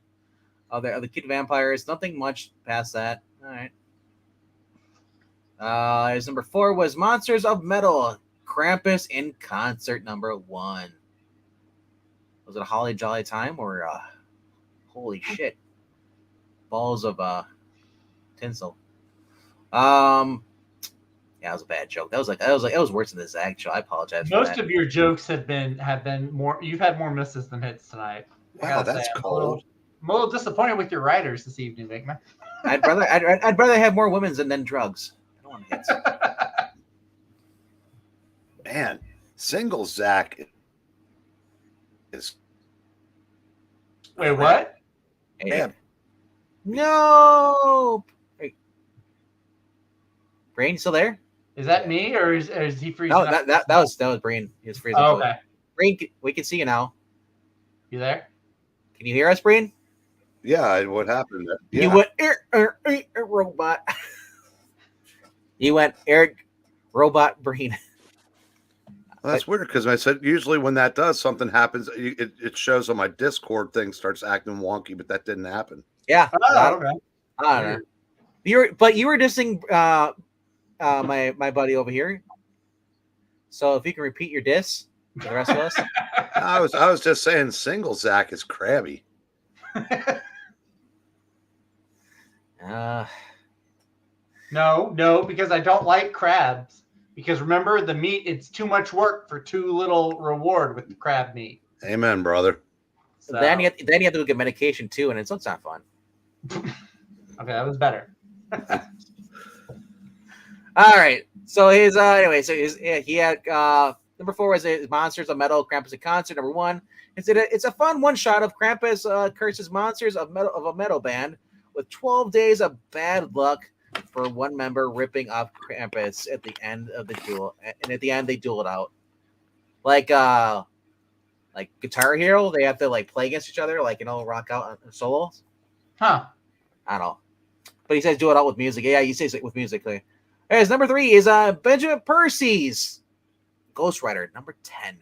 kid vampires. Nothing much past that. All right. His number 4 was Monsters of Metal, Krampus in Concert. Number 1. Was it a holly jolly time or holy shit? Balls of tinsel. Yeah, that was a bad joke. That was worse than this actual. I apologize. Most of your jokes have been more. You've had more misses than hits tonight. Wow, that's cold. I'm a little disappointed with your writers this evening, Vickman. I'd rather have more women's than drugs. I don't want hits. Man, single Zach is. Wait, what? Man. No. Hey. Brain, still there? Is that me or is he freezing? No, that was Brain. He was freezing. Oh, okay. Brain, we can see you now. You there? Can you hear us, Breen? Yeah, what happened? Yeah. You went robot. You went Eric Robot Breen. Well, that's weird because I said usually when that does, something happens. It shows on my Discord thing starts acting wonky, but that didn't happen. Yeah. Oh, okay. I don't know. You were dissing my buddy over here. So if you can repeat your diss for the rest of us. I was just saying single Zach is crabby. No, because I don't like crabs. Because remember, the meat, it's too much work for too little reward with the crab meat. Amen, brother. So. Then you have to go get medication too, and it's not fun. Okay, that was better. All right. So his he had number 4 was his Monsters of Metal Krampus in concert. Number 1, it's a fun one shot of Krampus curses monsters of a metal band with 12 days of bad luck for one member ripping off Krampus at the end of the duel, and at the end they duel it out. Like Guitar Hero, they have to like play against each other, like rock out on solos. Huh. I don't know. But he says do it out with music. Yeah, he says it with music. Anyways, number 3 is Benjamin Percy's Ghost Rider, number 10.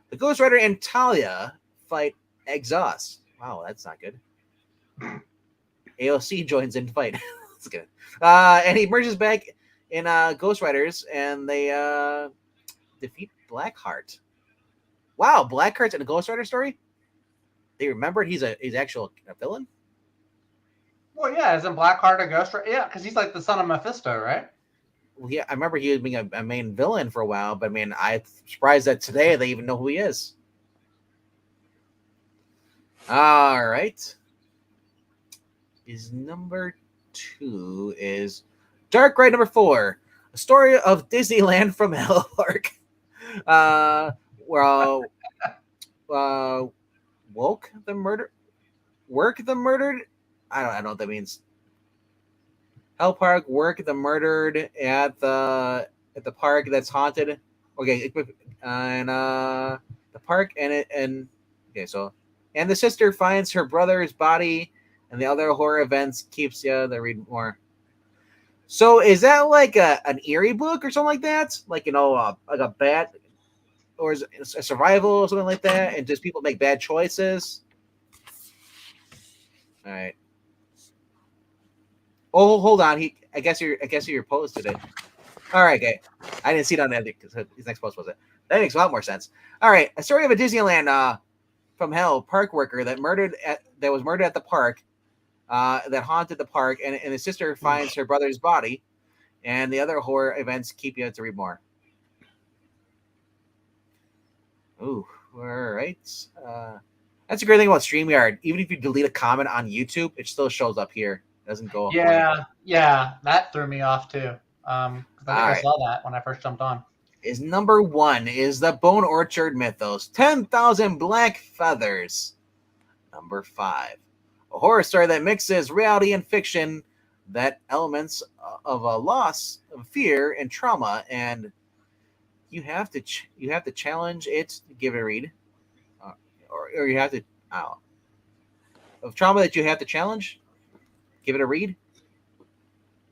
The Ghost Rider and Talia fight Exhaust. Wow, that's not good. AOC joins in to fight. That's good. And he merges back in Ghost Riders, and they defeat Blackheart. Wow, Blackheart's in a Ghost Rider story? They remembered he's actual a villain? Well, yeah, isn't Blackheart a Ghost Rider? Yeah, because he's like the son of Mephisto, right? Well, yeah, I remember he was being a main villain for a while, but I mean, I'm surprised that today they even know who he is. All right. His number 2 is Dark Ride number 4, a story of Disneyland from Hell Park. Work the murdered. I don't know what that means. Hell Park, work the murdered at the park that's haunted. Okay, and the park and the sister finds her brother's body, and the other horror events keeps you to read more. So is that like an eerie book or something like that? Like like a bad, or is it a survival or something like that? And just people make bad choices. All right. Oh, hold on. I guess you posted it. All right, okay. I didn't see it on that because his next post was it. That makes a lot more sense. All right, a story of a Disneyland from Hell park worker that was murdered at the park, that haunted the park, and his sister finds her brother's body, and the other horror events keep you to read more. Ooh, all right. That's a great thing about StreamYard. Even if you delete a comment on YouTube, it still shows up here. It doesn't go. Yeah, that threw me off too. I think I saw that when I first jumped on. Is number 1 is the Bone Orchard Mythos, 10,000 Black Feathers. Number 5, a horror story that mixes reality and fiction, that elements of a loss, of fear, and trauma, and you have to challenge it. Give it a read, or you have to of trauma that you have to challenge. Give it a read.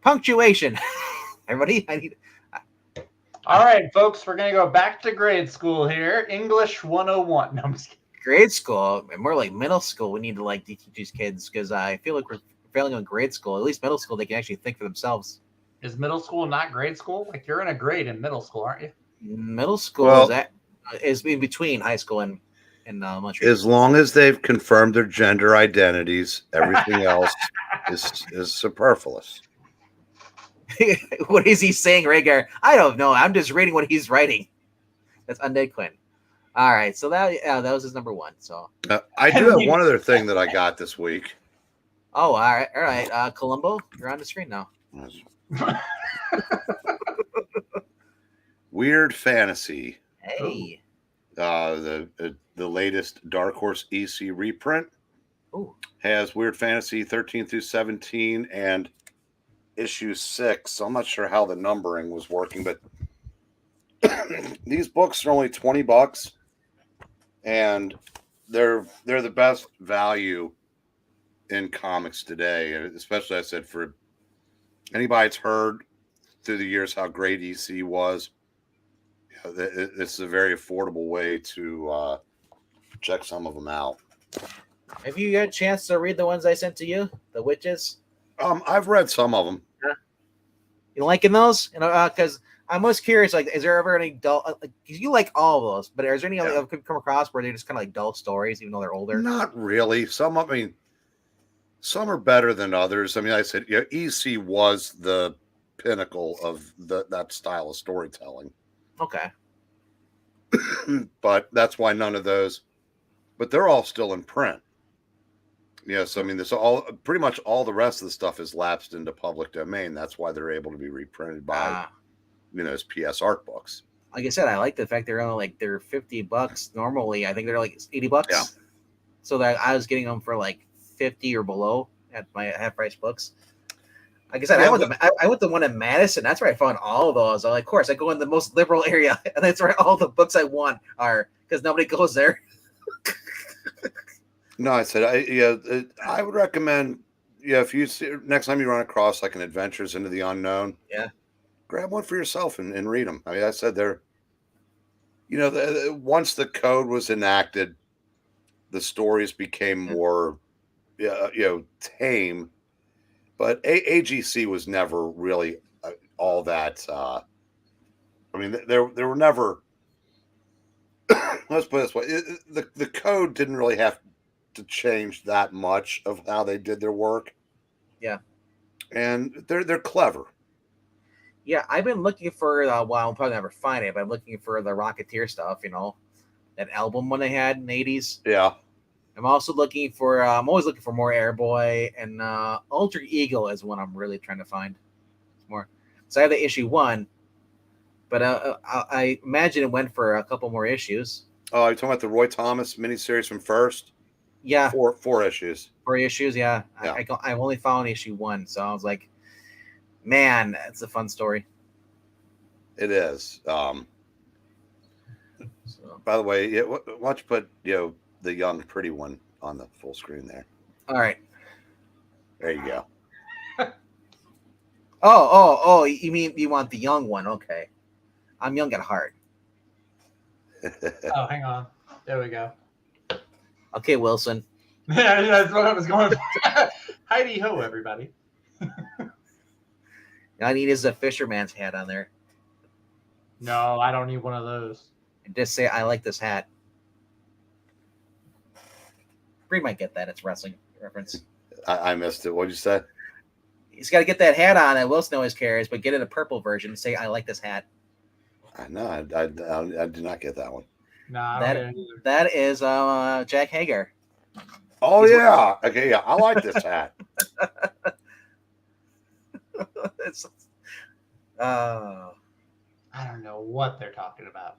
Punctuation. Everybody, I need. All right, folks, we're going to go back to grade school here. English 101. No, I'm just kidding. Grade school, more like middle school. We need to teach these kids because I feel like we're failing in grade school. At least middle school, they can actually think for themselves. Is middle school not grade school? Like you're in a grade in middle school, aren't you? Middle school is in between high school and elementary. As long as they've confirmed their gender identities, everything else is superfluous. What is he saying, Rhaegar? I don't know. I'm just reading what he's writing. That's Undead Quinn. All right, so that was his number 1. So I do have one other thing that I got this week. Oh, all right. Columbo, you're on the screen now. Weird Fantasy. Hey. The latest Dark Horse EC reprint. Ooh. Has Weird Fantasy 13 through 17 and issue 6. So I'm not sure how the numbering was working, but these books are only $20, and they're the best value in comics today, and especially I said for anybody that's heard through the years how great EC was. This is a very affordable way to check some of them out. Have you had a chance to read the ones I sent to you, the Witches? I've read some of them. You liking those? You know, because I'm most curious. Like, is there ever any dull? Like, you like all of those, but is there any other that could come across where they're just kind of like dull stories, even though they're older? Not really. Some are better than others. I mean, I said, EC was the pinnacle of that style of storytelling. Okay. But that's why none of those. But they're all still in print. Yes, I mean, this pretty much all the rest of the stuff is lapsed into public domain. That's why they're able to be reprinted by, as PS art books. Like I said, I like the fact they're only like they're $50 normally. I think they're like $80. Yeah. So that I was getting them for like 50 or below at my half price books. Like I said, I went to one in Madison. That's where I found all of those. Of course, I go in the most liberal area, and that's where all the books I want are because nobody goes there. No, I said, I would recommend, if you see next time you run across like an Adventures into the Unknown, grab one for yourself and read them. I mean, I said they're, once the code was enacted, the stories became more, tame. But AGC was never really all that. I mean, there were never. Let's put it this way: the code didn't really have to change that much of how they did their work. Yeah, and they're clever. Yeah, I've been looking for. Well, I'll probably never find it, but I'm looking for the Rocketeer stuff. That album one they had in the '80s. Yeah. I'm also looking for. I'm always looking for more Airboy, and Ultra Eagle is one I'm really trying to find more. So I have the issue 1, but I imagine it went for a couple more issues. Oh, you're talking about the Roy Thomas miniseries from First? Yeah, 4 issues. 4 issues. Yeah, I've only found issue 1, so I was like, man, it's a fun story. It is. By the way, why don't you put the young pretty one on the full screen there? All right. There you go. Oh! You mean you want the young one? Okay, I'm young at heart. Oh, hang on. There we go. Okay, Wilson. Yeah, that's what I was going for. Heidi ho, everybody. All I need is a fisherman's hat on there. No, I don't need one of those. And just say I like this hat. Bree might get that. It's wrestling reference. I missed it. What'd you say? He's got to get that hat on that Wilson always carries, but get it a purple version and say I like this hat. No, I did not get that one. No, that is Jack Hager. Oh, yeah. Okay, yeah. I like this hat. It's, I don't know what they're talking about.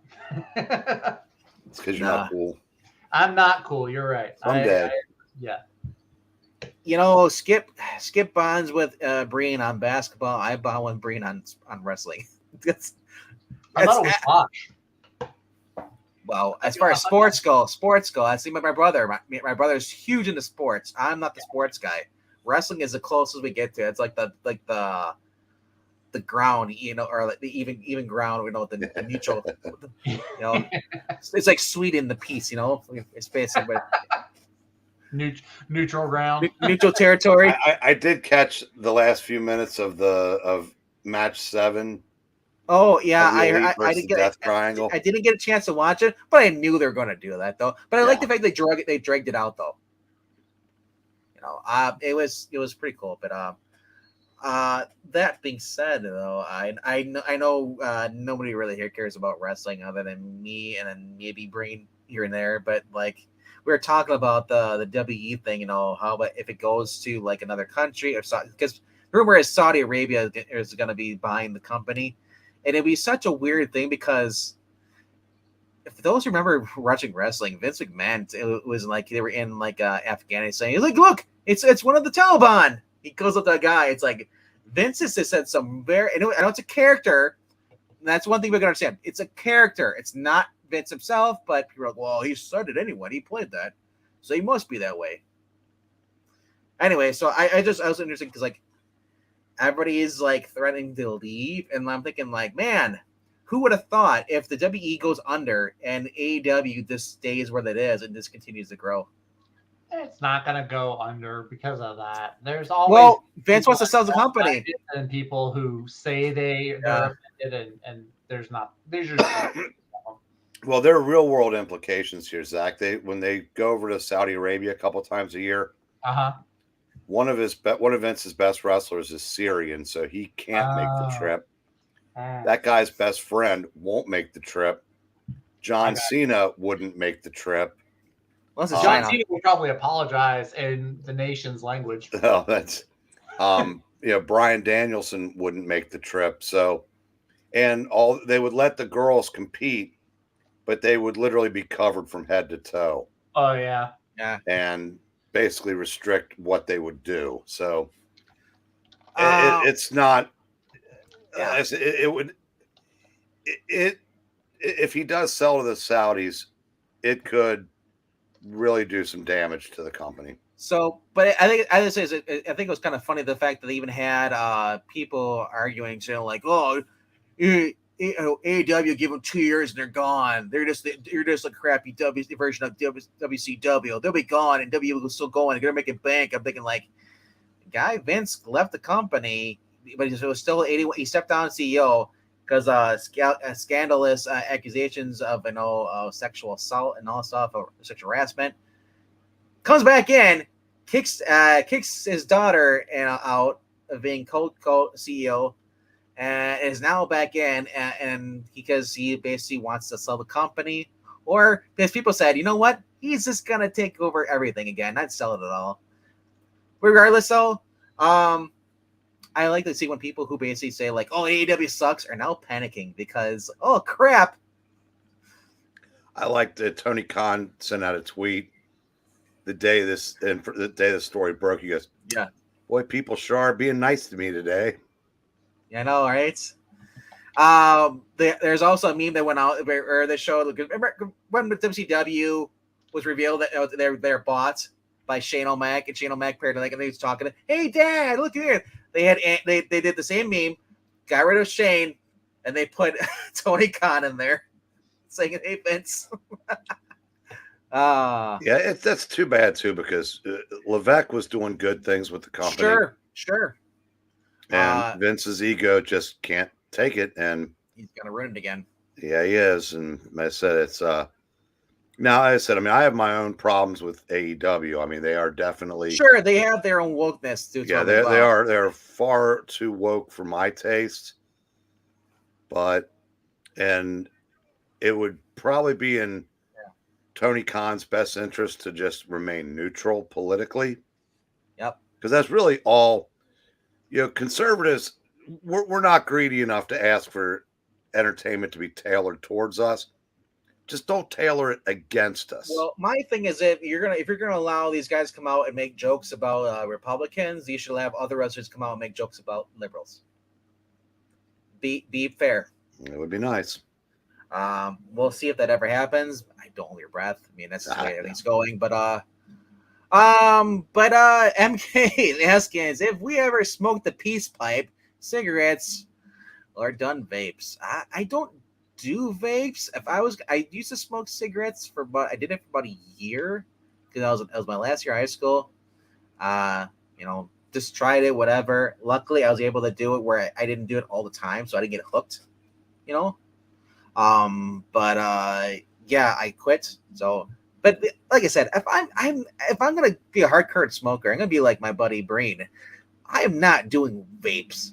It's because you're not cool. I'm not cool. You're right. Someday. Yeah. Skip bonds with Breen on basketball. I bond with Breen on wrestling. I thought it was Bosch. Well, as far as sports go, I see my brother. My brother's huge into sports. I'm not the sports guy. Wrestling is the closest we get to. It's like the ground, or like the even ground. The neutral. It's like sweet in the piece. It's basically neutral ground, neutral territory. I did catch the last few minutes of match 7. Oh yeah, I didn't get Death Triangle. I didn't get a chance to watch it, but I knew they were going to do that though. But I like the fact they dragged it out though. It was pretty cool. But that being said, though, I know nobody really here cares about wrestling other than me and then maybe Brain here and there. But like we were talking about the WE thing, how if it goes to like another country or because rumor is Saudi Arabia is going to be buying the company. And it'd be such a weird thing because if those remember watching wrestling, Vince McMahon, it was like they were in like Afghanistan. He's like, look, it's one of the Taliban. He goes up to a guy. It's like Vince has said some I know it's a character. And that's one thing we can understand. It's a character. It's not Vince himself, but people are like, well, he said it anyway. He played that, so he must be that way. Anyway, so I was interested because like everybody is like threatening to leave, and I'm thinking like, man, who would have thought if the WE goes under and AEW just stays where that is and just continues to grow? It's not going to go under because of that. There's always Vince wants to sell the company, and people who say they're offended, and there's not. There's just well, there are real world implications here, Zach. When they go over to Saudi Arabia a couple times a year, one of Vince's best wrestlers is Syrian, so he can't make the trip. That guy's best friend won't make the trip. John Cena wouldn't make the trip. John Cena will probably apologize in the nation's language. Oh, that's Bryan Danielson wouldn't make the trip. So, and they would let the girls compete, but they would literally be covered from head to toe. Oh yeah, and basically restrict what they would do. So, it's not. It would. If he does sell to the Saudis, it could really do some damage to the company. So, but I think it was kind of funny the fact that they even had people arguing, saying like, "Oh, AEW give them 2 years and they're gone. You're just a crappy version of WCW. They'll be gone and W will still going. They're gonna make a bank." I'm thinking like, guy Vince left the company, but it was still 81. He stepped down as CEO because scandalous accusations of sexual assault and all stuff, or sexual harassment. Comes back in, kicks his daughter out of being co-CEO, and is now back in, and because he basically wants to sell the company, or because people said, you know what, he's just gonna take over everything again, not sell it at all. Regardless, though, I like to see when people who basically say like, "Oh, AEW sucks," are now panicking because, oh crap. I like that Tony Khan sent out a tweet the day the story broke. He goes, "Yeah, boy, people sure are being nice to me today." Yeah, I know, right? There's also a meme that went out where they showed, remember when WCW was revealed that they're bought by Shane O'Mac, and Shane O'Mac paired like, and they was talking, "Hey Dad, look here." They did the same meme, got rid of Shane, and they put Tony Khan in there saying, "Hey Vince." Yeah, that's too bad too, because Levesque was doing good things with the company. Sure. And Vince's ego just can't take it, and he's gonna ruin it again. Yeah, he is. And I said it's now I have my own problems with AEW. I mean, they are definitely sure they have their own wokeness too. Yeah, they're far too woke for my taste. And it would probably be in Tony Khan's best interest to just remain neutral politically. Yep. Because that's really all. Conservatives, we're not greedy enough to ask for entertainment to be tailored towards us. Just don't tailor it against us. Well, my thing is, if you're gonna allow these guys to come out and make jokes about Republicans, you should have other wrestlers come out and make jokes about liberals. Be fair. It would be nice. We'll see if that ever happens. I don't hold your breath. I mean, that's the way everything's going. But MK asking is if we ever smoked the peace pipe, cigarettes, or done vapes. I don't do vapes. I used to smoke cigarettes I did it for about a year because that was my last year of high school. Just tried it, whatever. Luckily, I was able to do it where I didn't do it all the time, so I didn't get hooked. I quit. So, but like I said, if I'm gonna be a hardcore smoker, I'm gonna be like my buddy Breen. I am not doing vapes.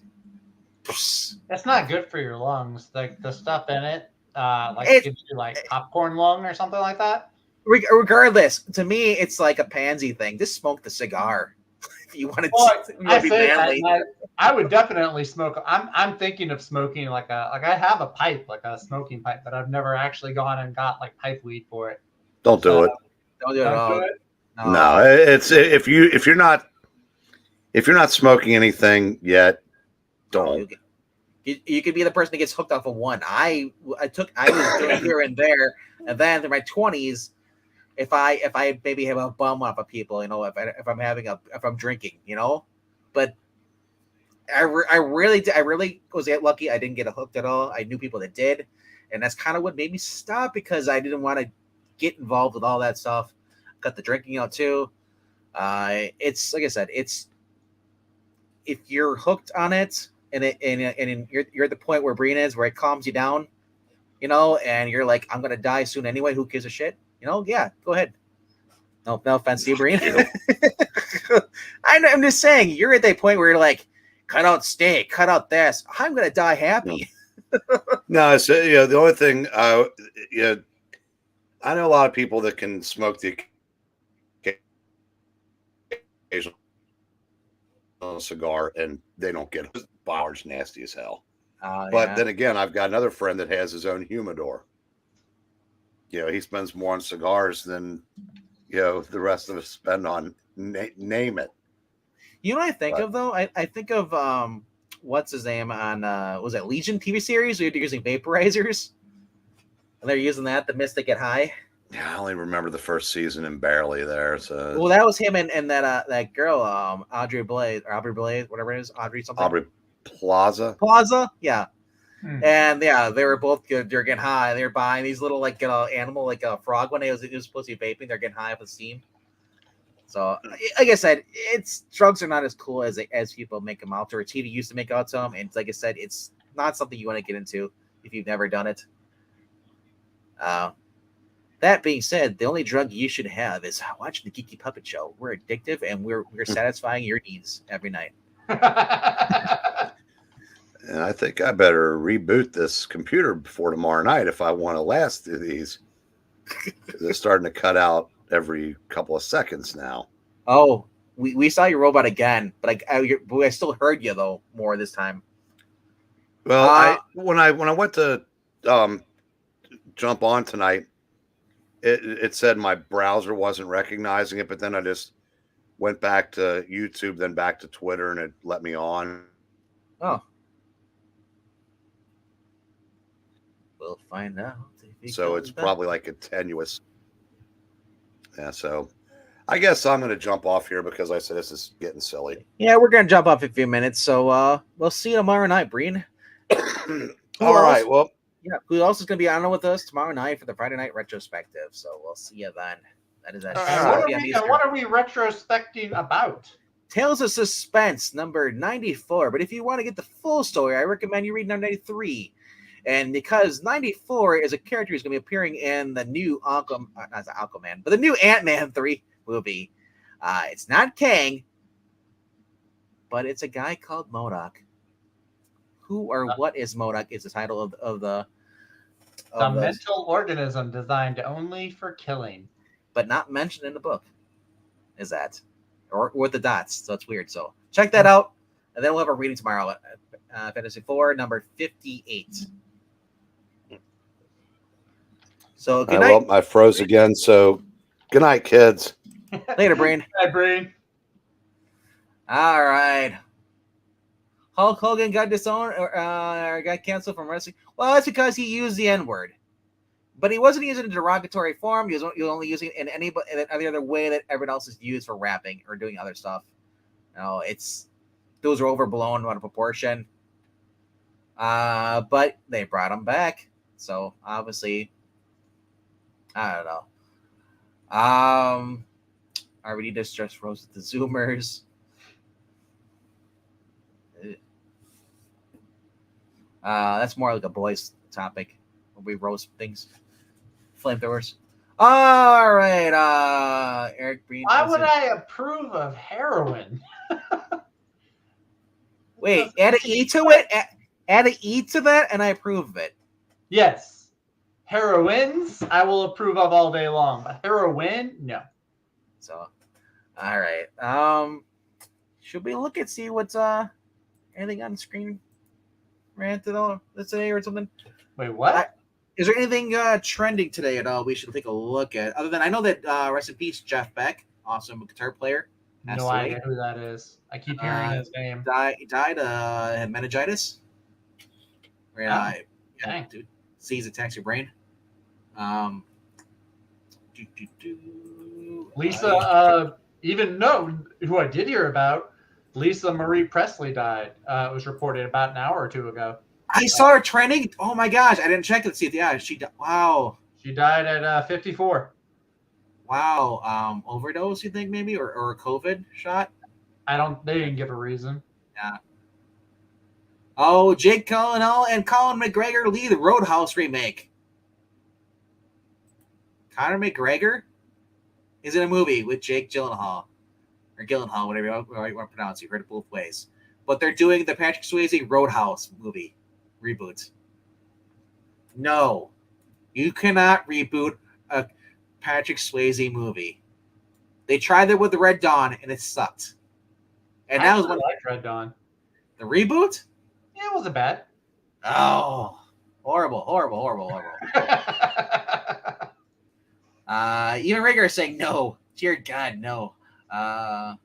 That's not good for your lungs. Like the stuff in it, it gives you like popcorn lung or something like that. Regardless, to me, it's like a pansy thing. Just smoke the cigar if you want to be manly. I would definitely smoke. I'm thinking of smoking like I have a pipe, like a smoking pipe, but I've never actually gone and got like pipe weed for it. Don't do it. Don't do it at all. No, it's if you're not smoking anything yet, don't. You could be the person that gets hooked off of one. I was doing here and there, and then in my 20s, if I maybe have a bum off of people, if I'm drinking, but I really was lucky. I didn't get hooked at all. I knew people that did, and that's kind of what made me stop, because I didn't want to get involved with all that stuff. Cut the drinking out too. It's like I said, it's if you're hooked on it, and you're at the point where Breen is, where it calms you down, and you're like, I'm gonna die soon anyway. Who gives a shit? Yeah, go ahead. No offense to you, Breen. I'm just saying, you're at that point where you're like, cut out steak, cut out this. I'm gonna die happy. No, so the only thing, I know a lot of people that can smoke the occasional cigar and they don't get Bauer's nasty as hell. But then again, I've got another friend that has his own humidor. He spends more on cigars than the rest of us spend on name it. You know what I think of though? I think of what's his name on was it Legion TV series where you're using vaporizers? And they're using that the mist to get high. Yeah, I only remember the first season and barely there. So well, that was him and that girl, Aubrey Blaze, whatever it is, Audrey something. Aubrey Plaza, yeah. And yeah, they were both good. They're getting high. They're buying these little animal, like a frog when it was supposed to be vaping. They're getting high with steam. So, like I said, drugs are not as cool as people make them out, or TV used to make out to them. And like I said, it's not something you want to get into if you've never done it. That being said, the only drug you should have is watching the Geeky Puppet Show. We're addictive, and we're satisfying your needs every night. And I think I better reboot this computer before tomorrow night if I want to last through these. They're starting to cut out every couple of seconds now. Oh, we saw your robot again, but I still heard you though more this time. Well, when I went to jump on tonight, it said my browser wasn't recognizing it, but then I just went back to YouTube, then back to Twitter, and it let me on. Oh. We'll find out. So it's probably like a tenuous. Yeah, so I guess I'm going to jump off here because I said this is getting silly. Yeah, we're going to jump off in a few minutes. So we'll see you tomorrow night, Breen. All right. Well, yeah. Who else is going to be on with us tomorrow night for the Friday night retrospective? So we'll see you then. That is that. What are we retrospecting about? Tales of Suspense, number 94. But if you want to get the full story, I recommend you read number 93. And because 94 is a character who's going to be appearing in the new Aquaman, but the new Ant-Man 3 movie. It's not Kang, but it's a guy called MODOK. Who or what is MODOK is the title of the mental organism designed only for killing. But not mentioned in the book. Is that? Or with the dots. So it's weird. So check that out. And then we'll have a reading tomorrow. Fantasy 4, number 58. So good night. Well, I froze again. So good night, kids. Later, Brain. Bye, Brain. All right. Hulk Hogan got disowned or got canceled from wrestling. Well, that's because he used the N-word. But he wasn't using it in a derogatory form. He was only using it in any other way that everyone else is used for rapping or doing other stuff. Those are overblown out of proportion. But they brought him back. So obviously, I don't know. RVD just roasted the Zoomers. That's more like a boys topic where we roast things. Flamethrowers. All right, Eric Breen. Why would I approve of heroin? Wait, add an E to it? Add an E to that, and I approve of it. Yes. Heroines, I will approve of all day long. But heroin, no. So, all right. Should we look and see what's anything on screen rant at all today or something? Wait, what? Is there anything trending today at all we should take a look at? Other than I know that rest in peace, Jeff Beck, awesome guitar player. No idea who that is. I keep hearing his name. Died had meningitis. Where dang. dude, C's attacks your brain. Um, Lisa, even no, who I did hear about, Lisa Marie Presley died. It was reported about an hour or two ago. I saw her trending. Oh my gosh, I didn't check it to see if wow. She died at 54. Wow. Overdose, you think maybe, or a COVID shot? They didn't give a reason. Yeah. Oh, Jake Gyllenhaal and Colin McGregor lead the Roadhouse remake. Conor McGregor is in a movie with Jake Gyllenhaal, or Gyllenhaal, whatever you want to pronounce. You've heard it both ways. But they're doing the Patrick Swayze Roadhouse movie reboot. No, you cannot reboot a Patrick Swayze movie. They tried it with the Red Dawn, and it sucked. And I that was really one. liked Red Dawn. The reboot? Yeah, it wasn't bad. Oh, horrible. Even Rigger is saying no. Dear God, no. Not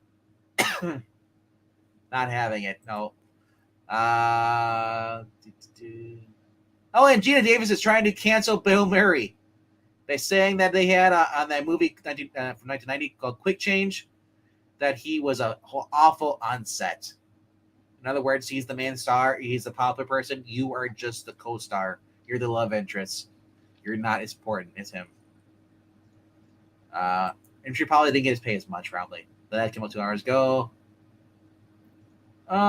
having it. No. Oh, and Gina Davis is trying to cancel Bill Murray. They're saying that they had on that movie from 1990 called Quick Change that he was awful on set. In other words, he's the main star. He's the popular person. You are just the co-star. You're the love interest. You're not as important as him. And she probably didn't get his pay as much, probably. But that came out 2 hours ago. And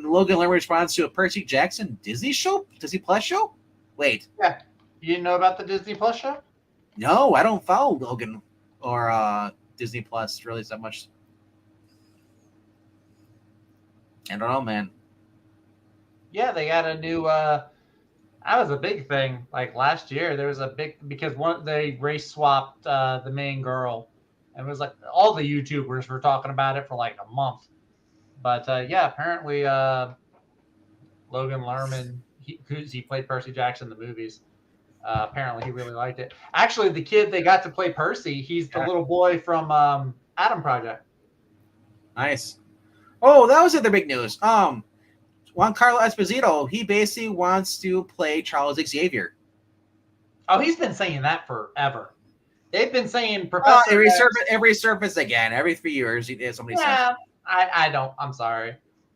Logan Lerman responds to a Percy Jackson Disney Plus show? Wait. Yeah. You didn't know about the Disney Plus show? No, I don't follow Logan or Disney Plus really that much. I don't know, man. Yeah, they got a new that was a big thing. Like last year, there was a big because they race swapped the main girl, and it was like all the YouTubers were talking about it for like a month. But yeah, apparently Logan Lerman, he played Percy Jackson in the movies. Apparently, he really liked it. Actually, the kid they got to play Percy, he's the little boy from Adam Project. Nice. Oh, that was the big news. Giancarlo Esposito, he basically wants to play Charles Xavier. Oh, he's been saying that forever. They've been saying Professor every surface again. Every 3 years, somebody says. Yeah, I don't. I'm sorry.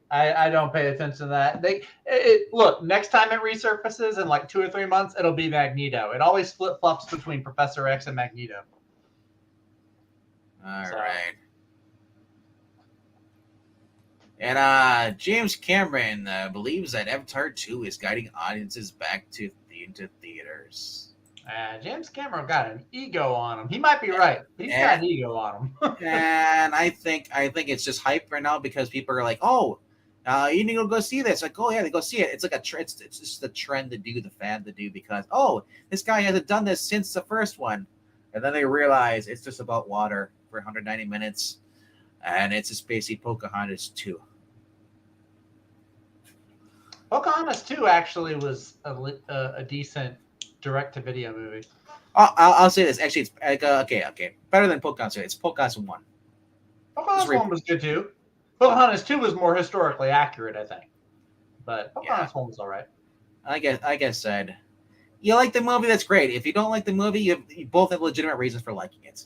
I don't pay attention to that. Look, next time it resurfaces in like 2 or 3 months, it'll be Magneto. It always flip-flops between Professor X and Magneto. All right. And James Cameron believes that Avatar 2 is guiding audiences back into theaters. James Cameron got an ego on him. He might be right. He's got an ego on him. And I think it's just hype right now because people are like, oh, you need to go see this. Like, oh yeah, they go see it. It's like it's just the trend to do, the fad to do because this guy hasn't done this since the first one, and then they realize it's just about water for 190 minutes, and it's just basically Pocahontas 2. Pocahontas 2 actually was a decent direct-to-video movie. I'll say this. Actually, it's okay. Better than Pocahontas 2. It's Pocahontas 1. Pocahontas 1 was good too. Pocahontas 2 was more historically accurate, I think. But Pocahontas 1 was all right. I guess said, you like the movie, that's great. If you don't like the movie, you both have legitimate reasons for liking it.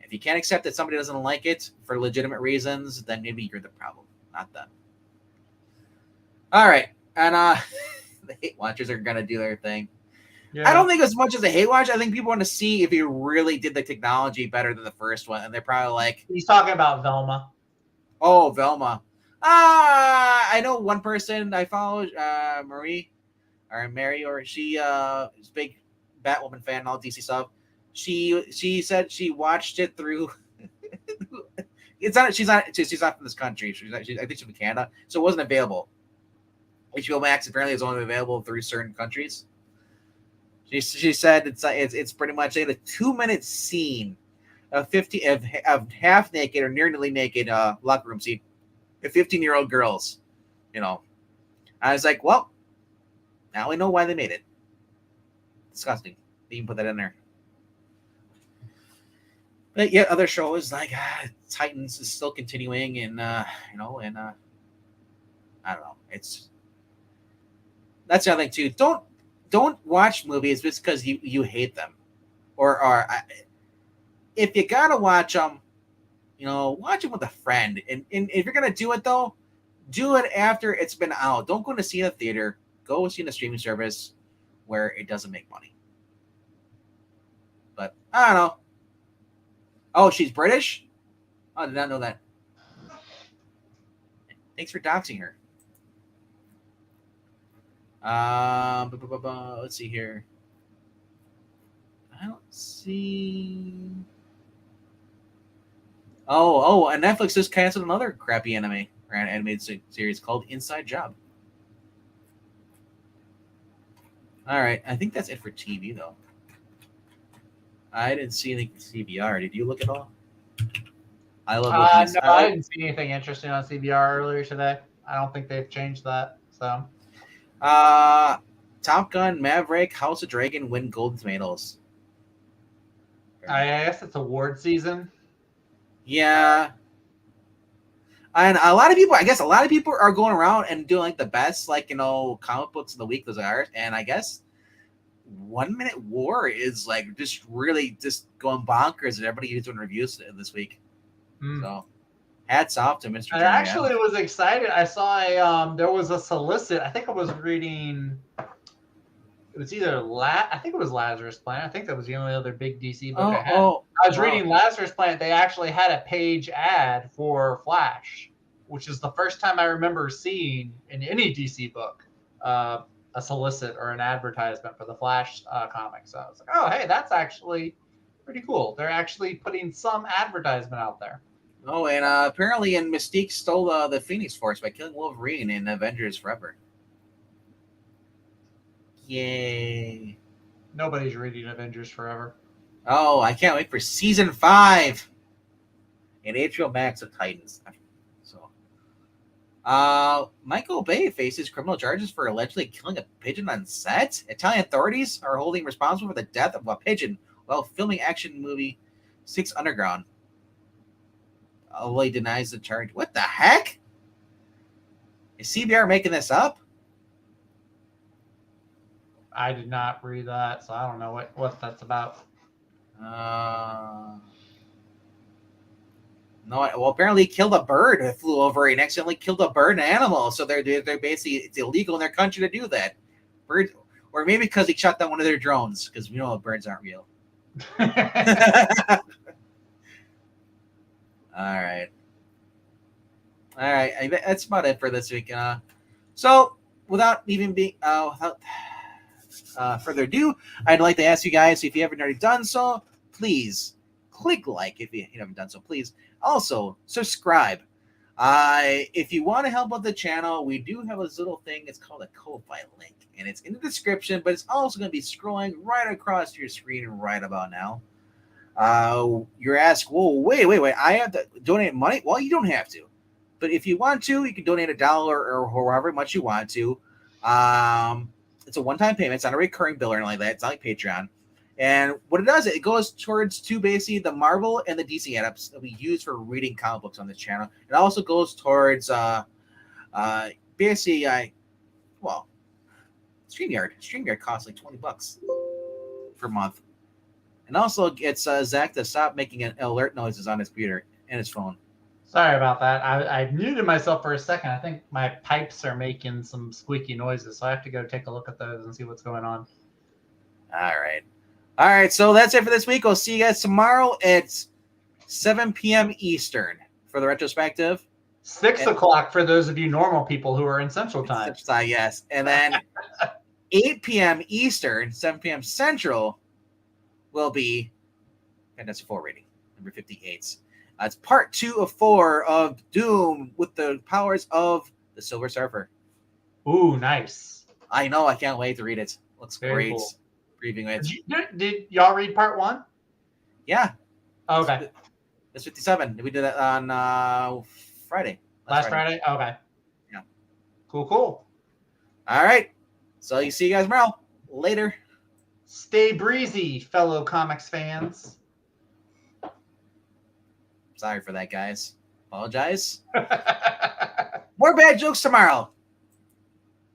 If you can't accept that somebody doesn't like it for legitimate reasons, then maybe you're the problem, not them. All right. And the hate watchers are going to do their thing. Yeah. I don't think as much as a hate watch. I think people want to see if he really did the technology better than the first one. And they're probably like... He's talking about Velma. Oh, Velma. I know one person I follow, Mary, or she is a big Batwoman fan and all DC stuff. She said she watched it through... She's not from this country. I think she's from Canada. So it wasn't available. HBO Max apparently is only available through certain countries. She said it's pretty much a 2-minute scene of half naked or nearly naked locker room scene of 15-year-old girls. I was like, well, now we know why they made it. Disgusting. They even put that in there. But yet other shows like Titans is still continuing, and I don't know. That's the other thing too. Don't watch movies just because you hate them, or if you gotta watch them, watch them with a friend. And if you're gonna do it though, do it after it's been out. Don't go to see it in the theater. Go see it in a streaming service where it doesn't make money. But I don't know. Oh, she's British? Oh, I did not know that. Thanks for doxing her. Let's see here. I don't see. Oh, and Netflix just canceled another crappy animated series called Inside Job. All right, I think that's it for TV though. I didn't see anything for CBR. Did you look at all? No, I didn't see anything interesting on CBR earlier today. I don't think they've changed that. So, Top Gun, Maverick, House of Dragon win Golden Tomatoes. I guess it's award season. Yeah. And a lot of people are going around and doing like the best, comic books of the week, those are. And I guess 1 Minute War is like just really just going bonkers, and everybody doing reviews this week. So hats off to Mr. I actually was excited. I saw there was a solicit. I think I was reading. It was either I think it was Lazarus Planet. I think that was the only other big DC book I had. I was reading Lazarus Planet. They actually had a page ad for Flash, which is the first time I remember seeing in any DC book a solicit or an advertisement for the Flash comic. So I was like, oh, hey, that's actually pretty cool. They're actually putting some advertisement out there. Oh, and apparently Mystique stole the Phoenix Force by killing Wolverine in Avengers Forever. Yay. Nobody's reading Avengers Forever. Oh, I can't wait for season 5 and HBO Max of Titans. So, Michael Bay faces criminal charges for allegedly killing a pigeon on set. Italian authorities are holding responsible for the death of a pigeon while filming action movie Six Underground. Although he denies the charge. What the heck? Is CBR making this up? I did not read that, so I don't know what that's about. No, well, apparently he killed a bird that flew over and accidentally killed a bird and animal. So they're basically, it's illegal in their country to do that. Birds, or maybe because he shot down one of their drones, because we know birds aren't real. All right. That's about it for this week. So without even being further ado, I'd like to ask you guys, if you haven't already done so, please click like if you haven't done so. Please also subscribe. If you want to help out the channel, we do have a little thing. It's called a Ko-Fi link, and it's in the description, but it's also going to be scrolling right across your screen right about now. You're asked, well, wait, I have to donate money? Well, you don't have to. But if you want to, you can donate $1 or however much you want to. It's a one-time payment. It's not a recurring bill or anything like that. It's not like Patreon. And what it does, it goes towards basically the Marvel and the DC apps that we use for reading comic books on this channel. It also goes towards basically, StreamYard. StreamYard costs like $20 per month. And also gets Zach to stop making alert noises on his computer and his phone. Sorry about that. I muted myself for a second. I think my pipes are making some squeaky noises, so I have to go take a look at those and see what's going on. All right. So that's it for this week. We'll see you guys tomorrow at 7 p.m. Eastern for the retrospective. 6 o'clock for those of you normal people who are in Central Time. Yes. And then 8 p.m. Eastern, 7 p.m. Central will be Fantastic Four rating, number 58. It's part 2 of 4 of Doom with the powers of the Silver Surfer. Ooh, nice. I know. I can't wait to read it. Looks very great. Cool. Previewing it. Did y'all read part 1? Yeah. Okay. It's 57. We did that on Friday. Last Friday? Okay. Yeah. Cool. All right. So you see you guys tomorrow. Later. Stay breezy, fellow comics fans. Sorry for that, guys. Apologize. More bad jokes tomorrow.